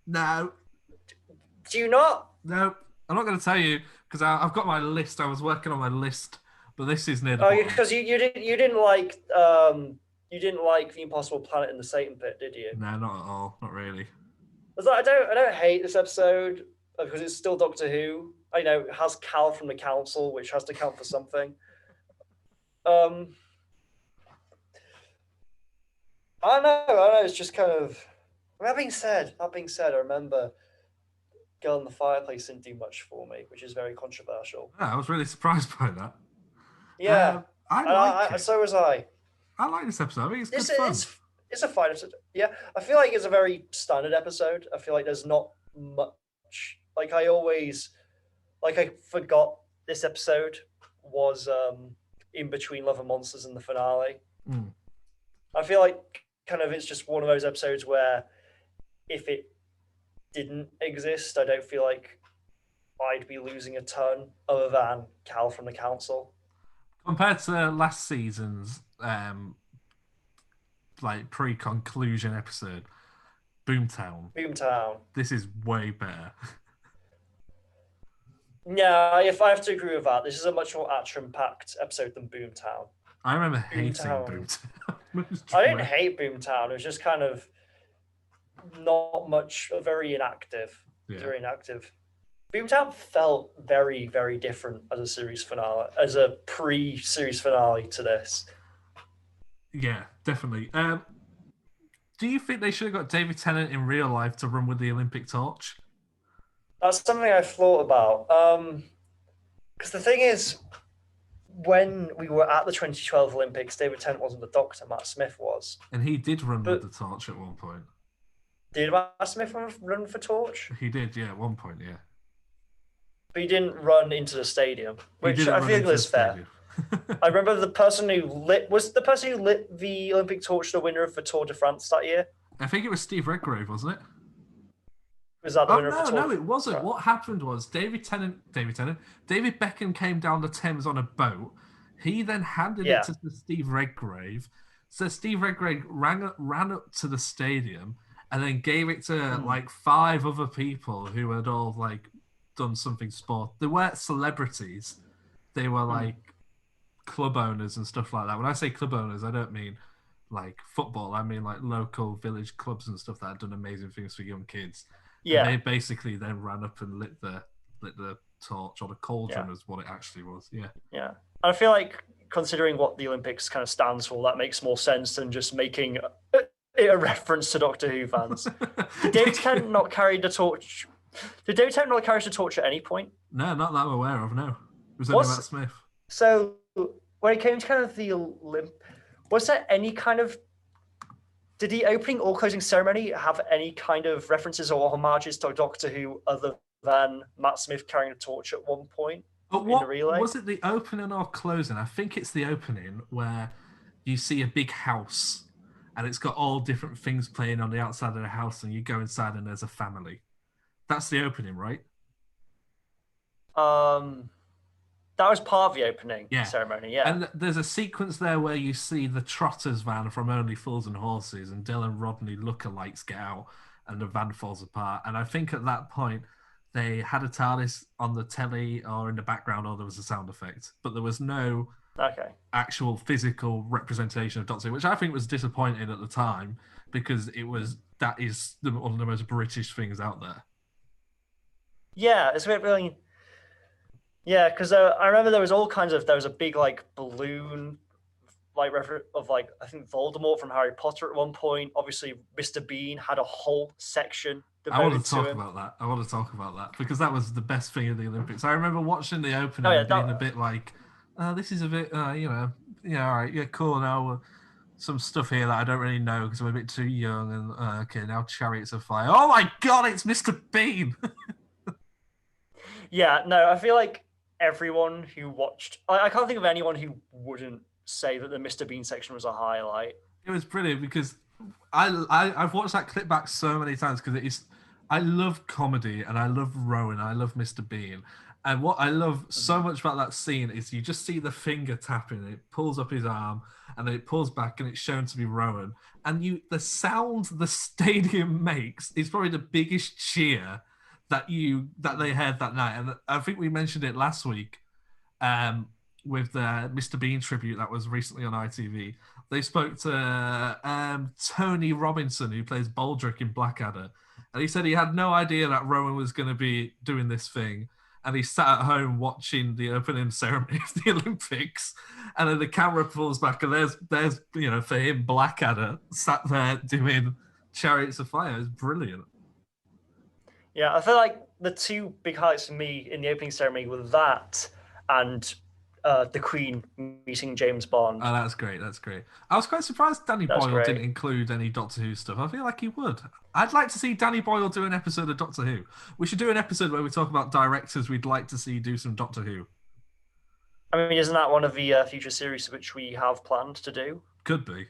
No. Do you not? No. I'm not going to tell you because I've got my list. I was working on my list, but this is near the bottom. Because you didn't like the Impossible Planet and the Satan Pit, did you? No, not at all. Not really. I don't hate this episode because it's still Doctor Who. I know it has Cal from the Council, which has to count for something. I don't know. It's just kind of. That being said, I remember Girl in the Fireplace didn't do much for me, which is very controversial. Yeah, I was really surprised by that. Yeah, I like it. So was I. I like this episode. I think it's good fun. It's a fine episode. Yeah, I feel like it's a very standard episode. I feel like there's not much. I forgot this episode was in between Love and Monsters and the finale. Mm. I feel like kind of it's just one of those episodes where if it didn't exist, I don't feel like I'd be losing a ton other than Cal from the council. Compared to last season's like pre-conclusion episode, Boomtown. Boomtown. This is way better. Yeah, if I have to agree with that, this is a much more action-packed episode than Boomtown. I remember hating Boomtown. Boomtown. I didn't hate Boomtown. It was just kind of not much, very inactive. It was very inactive. Boomtown felt very, very different as a series finale, as a pre-series finale to this. Yeah, definitely. Do you think they should have got David Tennant in real life to run with the Olympic torch? That's something I've thought about. Because the thing is, when we were at the 2012 Olympics, David Tennant wasn't the doctor, Matt Smith was. And he did run with the torch at one point. Did Matt Smith run for torch? He did, yeah, at one point, yeah. But he didn't run into the stadium, which I feel is fair. I remember the person who lit the Olympic torch the winner of the Tour de France that year. I think it was Steve Redgrave, wasn't it? Was that the winner of the Tour? No, it wasn't. What happened was David Beckham came down the Thames on a boat. He then handed it to Steve Redgrave. So Steve Redgrave ran up to the stadium and then gave it to like 5 other people who had all like done something sport. They weren't celebrities. They were like club owners and stuff like that. When I say club owners, I don't mean like football. I mean like local village clubs and stuff that had done amazing things for young kids. Yeah. And they basically then ran up and lit the torch, or the cauldron is what it actually was. Yeah. Yeah. I feel like considering what the Olympics kind of stands for, that makes more sense than just making a reference to Doctor Who fans. Did David Tennant not carry the torch? Did David Tennant not carry the torch at any point? No, not that I'm aware of, no. It was only Matt Smith. So when it came to kind of the was there any kind of... Did the opening or closing ceremony have any kind of references or homages to Doctor Who other than Matt Smith carrying a torch at one point in the relay? Was it the opening or closing? I think it's the opening where you see a big house and it's got all different things playing on the outside of the house and you go inside and there's a family. That's the opening, right? That was part of the opening ceremony, yeah. And there's a sequence there where you see the Trotters van from Only Fools and Horses and Dylan Rodney lookalikes get out and the van falls apart. And I think at that point they had a TARDIS on the telly or in the background, or there was a sound effect. But there was no actual physical representation of Doctor Who, which I think was disappointing at the time because that is one of the most British things out there. Yeah, it's really... Yeah, because I remember there was a big like balloon like reference of like I think Voldemort from Harry Potter at one point. Obviously, Mr. Bean had a whole section I want to talk about that because that was the best thing of the Olympics. I remember watching the opening and being a bit like, this is a bit, all right, yeah, cool. Now some stuff here that I don't really know because I'm a bit too young. And okay, now Chariots of Fire. Oh my God, it's Mr. Bean. Yeah, no, I feel like everyone who watched... I can't think of anyone who wouldn't say that the Mr. Bean section was a highlight. It was brilliant because I've watched that clip back so many times because I love comedy and I love Rowan. I love Mr. Bean. And what I love so much about that scene is you just see the finger tapping. It pulls up his arm and then it pulls back and it's shown to be Rowan. And the sound the stadium makes is probably the biggest cheer that they heard that night. And I think we mentioned it last week with the Mr. Bean tribute that was recently on ITV. They spoke to Tony Robinson, who plays Baldrick in Blackadder. And he said he had no idea that Rowan was going to be doing this thing. And he sat at home watching the opening ceremony of the Olympics. And then the camera pulls back and there's for him, Blackadder sat there doing Chariots of Fire. It's brilliant. Yeah, I feel like the two big highlights for me in the opening ceremony were that and the Queen meeting James Bond. Oh, that's great. That's great. I was quite surprised Danny Boyle didn't include any Doctor Who stuff. I feel like he would. I'd like to see Danny Boyle do an episode of Doctor Who. We should do an episode where we talk about directors we'd like to see do some Doctor Who. I mean, isn't that one of the future series which we have planned to do? Could be.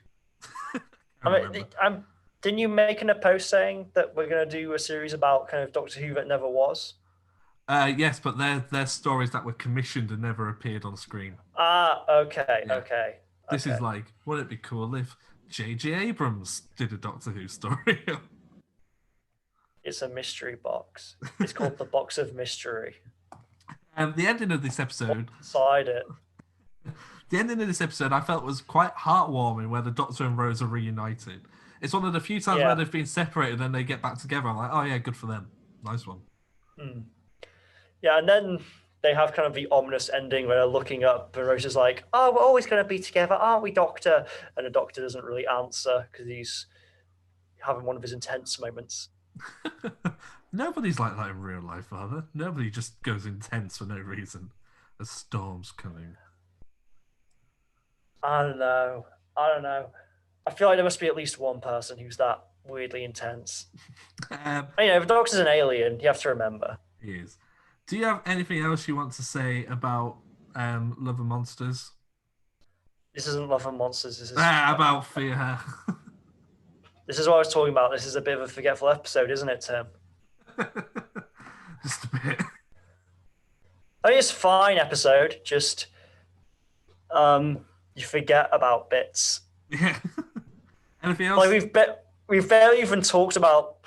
Didn't you make in a post saying that we're going to do a series about kind of Doctor Who that never was? Yes, but they're stories that were commissioned and never appeared on screen. Okay. This is like, wouldn't it be cool if J.J. Abrams did a Doctor Who story? It's a mystery box. It's called the Box of Mystery. The ending of this episode... Inside it. The ending of this episode I felt was quite heartwarming, where the Doctor and Rose are reunited. It's one of the few times where they've been separated and then they get back together. I'm like, oh yeah, good for them. Nice one. Yeah, and then they have kind of the ominous ending where they're looking up and Rose is like, oh, we're always going to be together, aren't we, Doctor? And the Doctor doesn't really answer because he's having one of his intense moments. Nobody's like that in real life, are there? Nobody just goes intense for no reason. A storm's coming. I don't know. I feel like there must be at least one person who's that weirdly intense. If the Doctor's an alien, you have to remember. He is. Do you have anything else you want to say about Love and Monsters? This isn't Love and Monsters. This is about Fear. This is what I was talking about. This is a bit of a forgetful episode, isn't it, Tim? Just a bit. I mean, it's a fine episode. Just you forget about bits. Yeah. Anything else? Like we've barely even talked about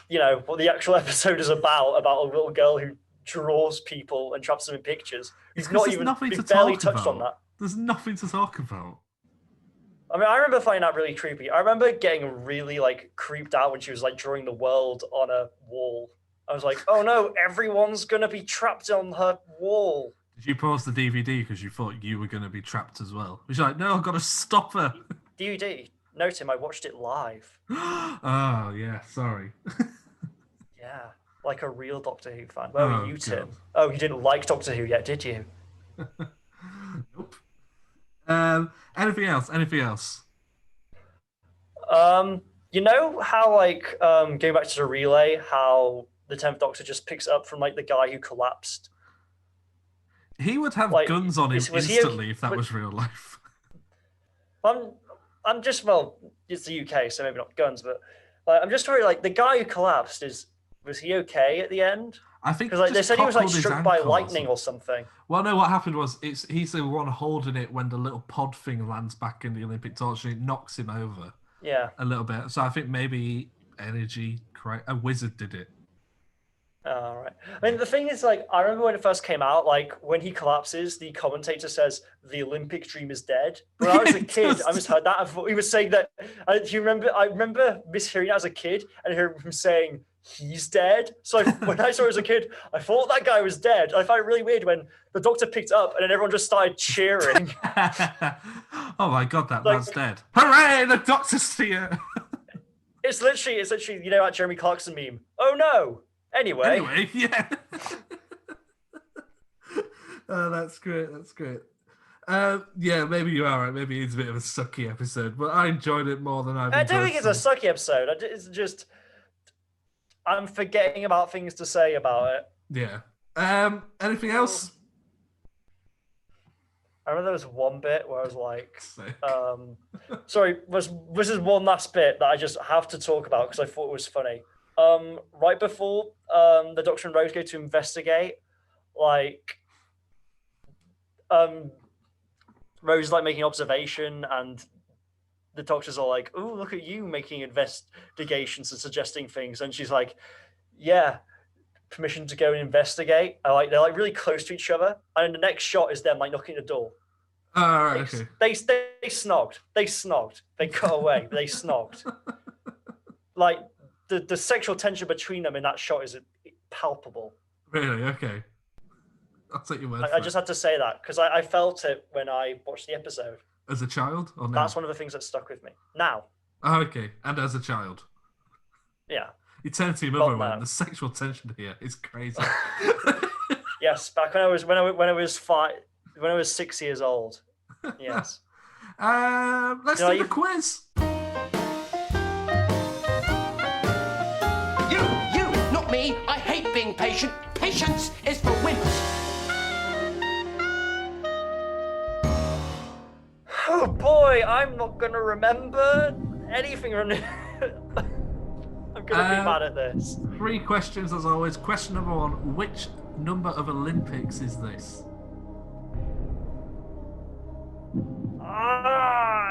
what the actual episode is about a little girl who draws people and traps them in pictures. We've barely touched on that. There's nothing to talk about. I mean, I remember finding that really creepy. I remember getting really creeped out when she was drawing the world on a wall. I was like, oh no, everyone's gonna be trapped on her wall. Did you pause the DVD because you thought you were gonna be trapped as well? You're like, no, I've got to stop her. DVD. No, Tim, I watched it live. Oh yeah, sorry. Yeah, like a real Doctor Who fan. Where were you, Tim? Oh, you didn't like Doctor Who yet, did you? Nope. Anything else? You know how going back to the relay, how the 10th Doctor just picks up from the guy who collapsed? He would have guns on him instantly if that was real life. I'm just, it's the UK, so maybe not guns, but I'm just worried, the guy who collapsed, was he okay at the end? I think because they said he was struck by lightning or something. Well, no, what happened was he's the one holding it when the little pod thing lands back in the Olympic torch and it knocks him over. Yeah, a little bit. So I think maybe a wizard did it. Oh, right. I mean, the thing is, I remember when it first came out, when he collapses, the commentator says, the Olympic dream is dead. When I was a kid, I just heard that. He was saying that, do you remember? I remember mishearing that as a kid and hearing him saying, he's dead. So when I saw it as a kid, I thought that guy was dead. I found it really weird when the Doctor picked up and then everyone just started cheering. Oh my God, that man's dead. Hooray, the Doctor's here. It's literally, that Jeremy Clarkson meme. Oh no. Anyway, yeah. Oh, that's great. Yeah, maybe you are right. Maybe it's a bit of a sucky episode, but I enjoyed it more than I don't think it's a sucky episode. It's just I'm forgetting about things to say about it. Yeah. Anything else? I remember there was one bit where I was like, sorry, this is one last bit that I just have to talk about because I thought it was funny. Right before the Doctor and Rose go to investigate, Rose is making observation and the Doctors are like, oh, look at you making investigations and suggesting things. And she's like, yeah, permission to go and investigate. They're really close to each other. And the next shot is them knocking the door. Oh, right, okay. They snogged. They got away. They snogged. The sexual tension between them in that shot is palpable. Really? Okay. I'll take your word for it. I just had to say that because I felt it when I watched the episode. As a child? Or no? That's one of the things that stuck with me. Now. Oh, okay. And as a child? Yeah. You turn to your mother and went, the sexual tension here is crazy. Yes, back when I was 6 years old. Yes. Let's do the quiz. You, not me. I hate being patient. Patience is for wimps. Oh boy, I'm not gonna remember anything. I'm gonna be bad at this. 3 questions as always. Question number 1: which number of Olympics is this?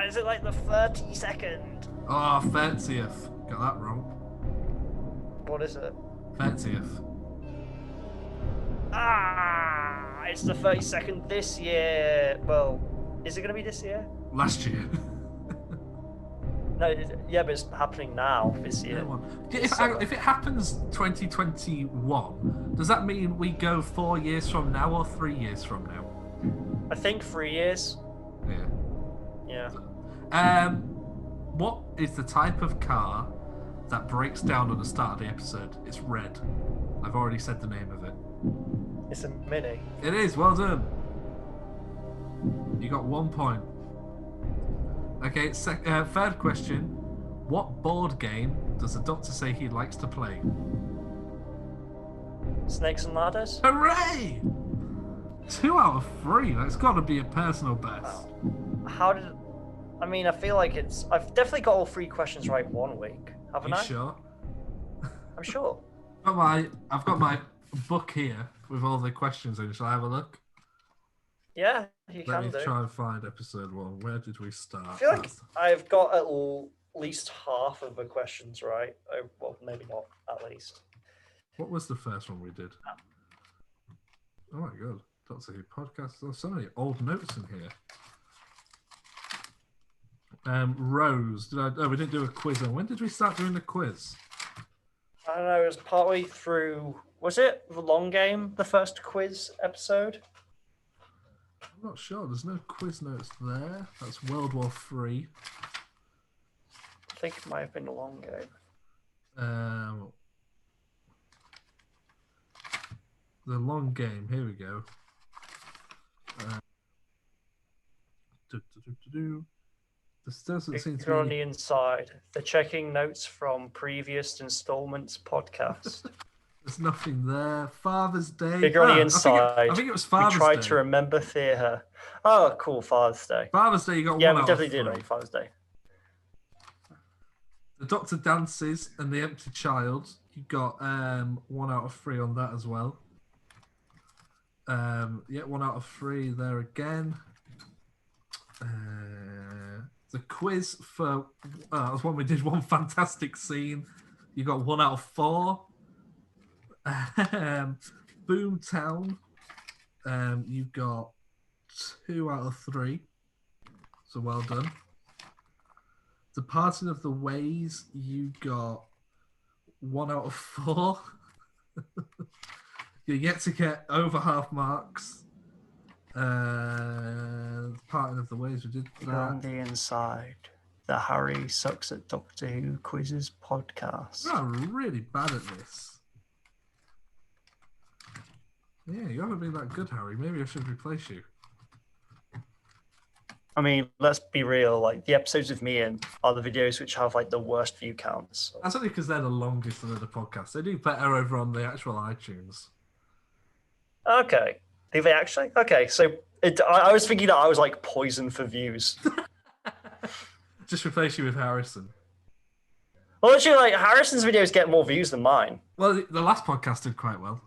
Is it like the 32nd? Oh, 30th. Got that wrong. What is it? 30th. It's the 32nd this year. Well, is it going to be this year? Last year. No, yeah, but it's happening now this year. If it happens 2021, does that mean we go 4 years from now or 3 years from now? I think 3 years. Yeah. Yeah. What is the type of car that breaks down at the start of the episode? It's red. I've already said the name of it. It's a Mini. It is. Well done. You got 1 point. Okay, third question. What board game does the Doctor say he likes to play? Snakes and Ladders? Hooray! 2 out of 3. That's got to be a personal best. How did... I mean, I feel like it's... I've definitely got all 3 questions right 1 week. Haven't I? You sure? I'm sure. I've got my book here with all the questions in. Shall I have a look? Yeah, you Let can me do. try and find episode 1. Where did we start? I feel like I've got at least half of the questions right. Well, maybe not at least. What was the first one we did? Oh my god. Doctor Who podcast. There's so many old notes in here. Rose. We didn't do a quiz on. When did we start doing the quiz? I don't know, it was partway through... Was it the long game, the first quiz episode? I'm not sure. There's no quiz notes there. That's World War III. I think it might have been a long game. The long game. Here we go. This doesn't seem to You're on be... the inside. They're checking notes from previous installments podcast. There's nothing there. Father's Day. Figure on the inside. I think it was Father's we tried Day. to remember theatre. Oh, cool, Father's Day. Father's Day, you got Yeah, 1 we out definitely of did 3. on Father's Day. The Doctor Dances and the Empty Child. You got 1 out of 3 on that as well. 1 out of 3 there again. The quiz for that was when we did One Fantastic Scene. You got 1 out of 4. Boomtown. You got 2 out of 3. So well done. Departing of the Ways, you got 1 out of 4. You're yet to get over half marks. Departing of the Ways, we did You're on that. the inside. The Harry Sucks at Doctor Who Quizzes podcast. You're really bad at this. Yeah, you haven't been that good, Harry. Maybe I should replace you. I mean, let's be real. Like the episodes with me in are the videos which have like the worst view counts. That's only because they're the longest of the podcasts. They do better over on the actual iTunes. Okay, do they actually? Okay, so I was thinking that I was like poison for views. Just replace you with Harrison. Well, actually, like Harrison's videos get more views than mine. Well, the last podcast did quite well.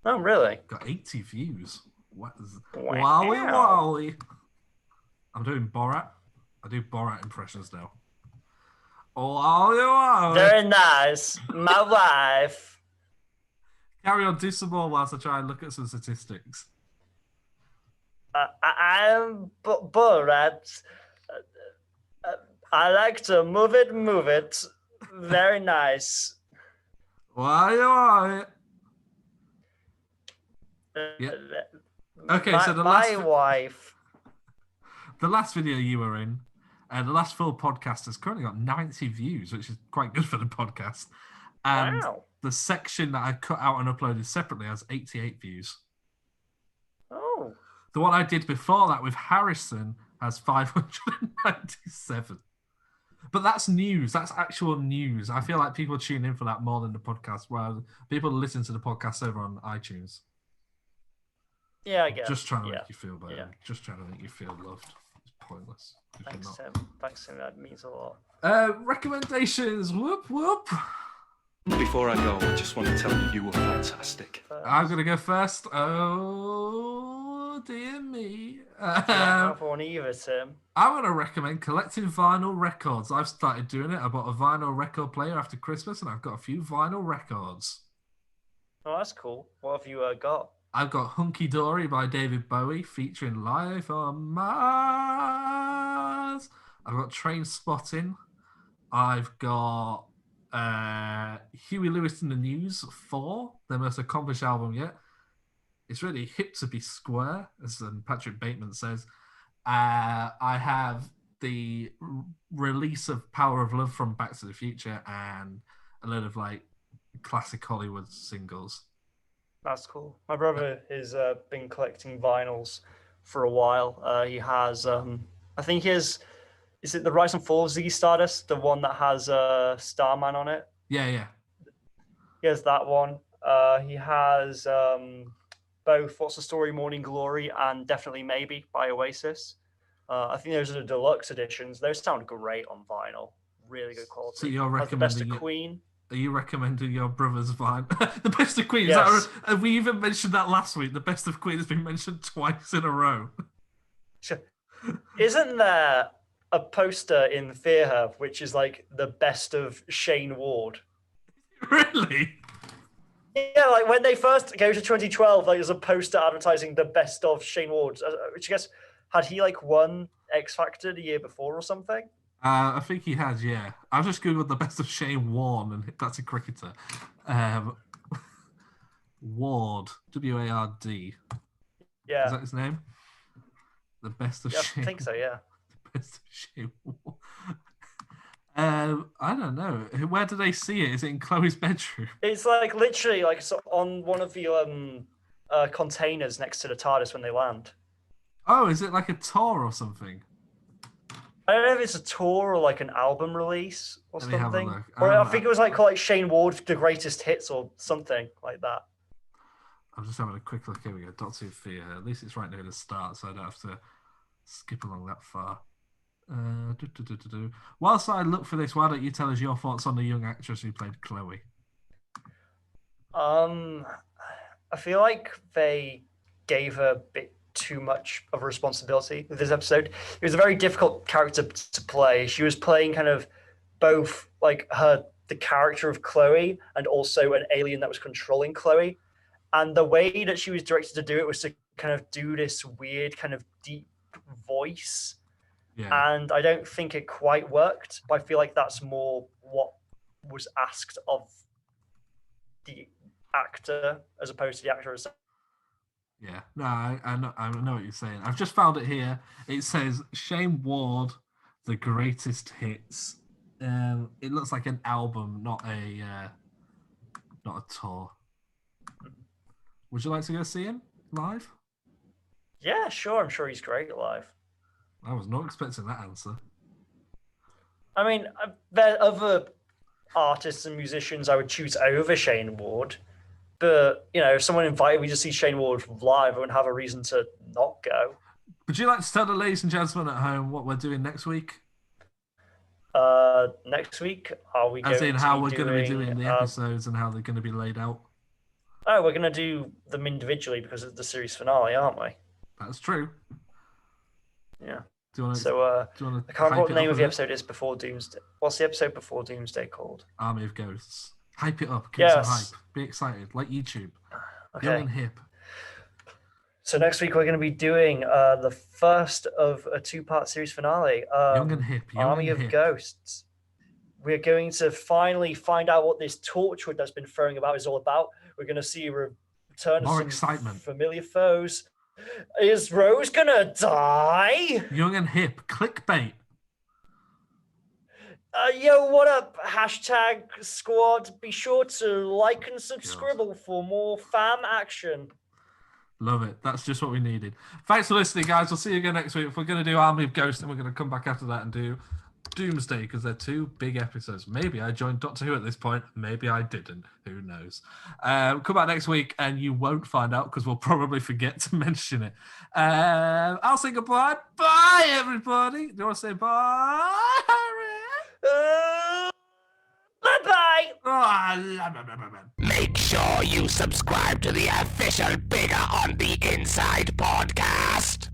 Oh, really? Got 80 views. What is... Wow. Wowie wowie. I'm doing Borat. I do Borat impressions now. Wowie wowie. Very nice, my wife. Carry on, do some more whilst I try and look at some statistics. I'm Borat. I like to move it. Very nice. Wowie wowie. Yeah. Okay, so the my wife. The last video you were in, the last full podcast has currently got 90 views, which is quite good for the podcast. And Wow. the section that I cut out and uploaded separately has 88 views. Oh. The one I did before that with Harrison has 597. But that's news. That's actual news. I feel like people tune in for that more than the podcast, while people listen to the podcast over on iTunes. Yeah, I guess. Just trying to yeah. make you feel better. Yeah. Just trying to make you feel loved. It's pointless. Thanks, Tim. Thanks, Tim. That means a lot. Recommendations. Whoop whoop. Before I go, I just want to tell you you were fantastic. I'm gonna go first. Oh dear me. Not have one either, Tim. I want to recommend collecting vinyl records. I've started doing it. I bought a vinyl record player after Christmas, and I've got a few vinyl records. Oh, that's cool. What have you got? I've got Hunky Dory by David Bowie featuring Life on Mars. I've got Train Spotting. I've got Huey Lewis and the News 4, their most accomplished album yet. It's really hip to be square, as Patrick Bateman says. I have the release of Power of Love from Back to the Future and a load of like classic Hollywood singles. That's cool. My brother has been collecting vinyls for a while. He has, I think he has, is it the Rise and Fall of Ziggy Stardust, the one that has Starman on it? Yeah. He has that one. He has both What's the Story, Morning Glory, and Definitely Maybe by Oasis. I think those are the deluxe editions. Those sound great on vinyl. Really good quality. So you're has the best recommending of Queen. Are you recommending your brother's vinyl? The best of Queen. Yes. Is that, we even mentioned that last week. The best of Queen has been mentioned twice in a row. Isn't there a poster in Fear Her which is like the best of Shane Ward? Really? Yeah, like when they first go to 2012, like there's a poster advertising the best of Shane Ward, which I guess had he like won X Factor the year before or something? I think he has, yeah. I've just googled the best of Shane Warne, and that's a cricketer. Ward, W-A-R-D. Yeah. Is that his name? The best of Shane. I think so, yeah. The best of Shane Warne. I don't know. Where do they see it? Is it in Chloe's bedroom? It's like literally like on one of the containers next to the TARDIS when they land. Oh, is it like a tour or something? I don't know if it's a tour or like an album release or Let me have a something. look. Or I think it was like called Shane Ward, The Greatest Hits or something like that. I'm just having a quick look. Here we go. Doctor Fear. At least it's right near the start, so I don't have to skip along that far. Whilst I look for this, why don't you tell us your thoughts on the young actress who played Chloe? I feel like they gave her a bit too much of a responsibility with this episode. It was a very difficult character to play. She was playing kind of both like the character of Chloe and also an alien that was controlling Chloe. And the way that she was directed to do it was to kind of do this weird kind of deep voice. Yeah. And I don't think it quite worked, but I feel like that's more what was asked of the actor as opposed to the actor herself. Yeah, no, I know what you're saying. I've just found it here. It says Shane Ward, The Greatest Hits. It looks like an album, not a tour. Would you like to go see him live? Yeah, sure. I'm sure he's great live. I was not expecting that answer. I mean, there are other artists and musicians I would choose over Shane Ward. But, you know, if someone invited me to see Shane Ward live, I wouldn't have a reason to not go. Would you like to tell the ladies and gentlemen at home what we're doing next week? Next week, are we As going in how we're going to be doing the episodes and how they're going to be laid out? Oh, we're going to do them individually because it's the series finale, aren't we? That's true. Yeah. Do you want to, so, I can't remember what the name of the episode is before Doomsday. What's the episode before Doomsday called? Army of Ghosts. Hype it up. Give some hype. Be excited. Like YouTube. Okay. Young and hip. So next week we're going to be doing the first of a two-part series finale. Young and hip. Army of Ghosts. We're going to finally find out what this Torchwood that's been throwing about is all about. We're going to see a return of some excitement. Familiar foes. Is Rose going to die? Young and hip. Clickbait. Yo, what up? Hashtag squad. Be sure to like and subscribe for more fam action. Love it. That's just what we needed. Thanks for listening, guys. We'll see you again next week. If we're going to do Army of Ghosts, and we're going to come back after that and do Doomsday because they're two big episodes. Maybe I joined Doctor Who at this point. Maybe I didn't. Who knows? Come back next week and you won't find out because we'll probably forget to mention it. I'll say goodbye. Bye, everybody. Do you want to say bye, Harry? Bye-bye. Make sure you subscribe to the official Bigger on the Inside podcast.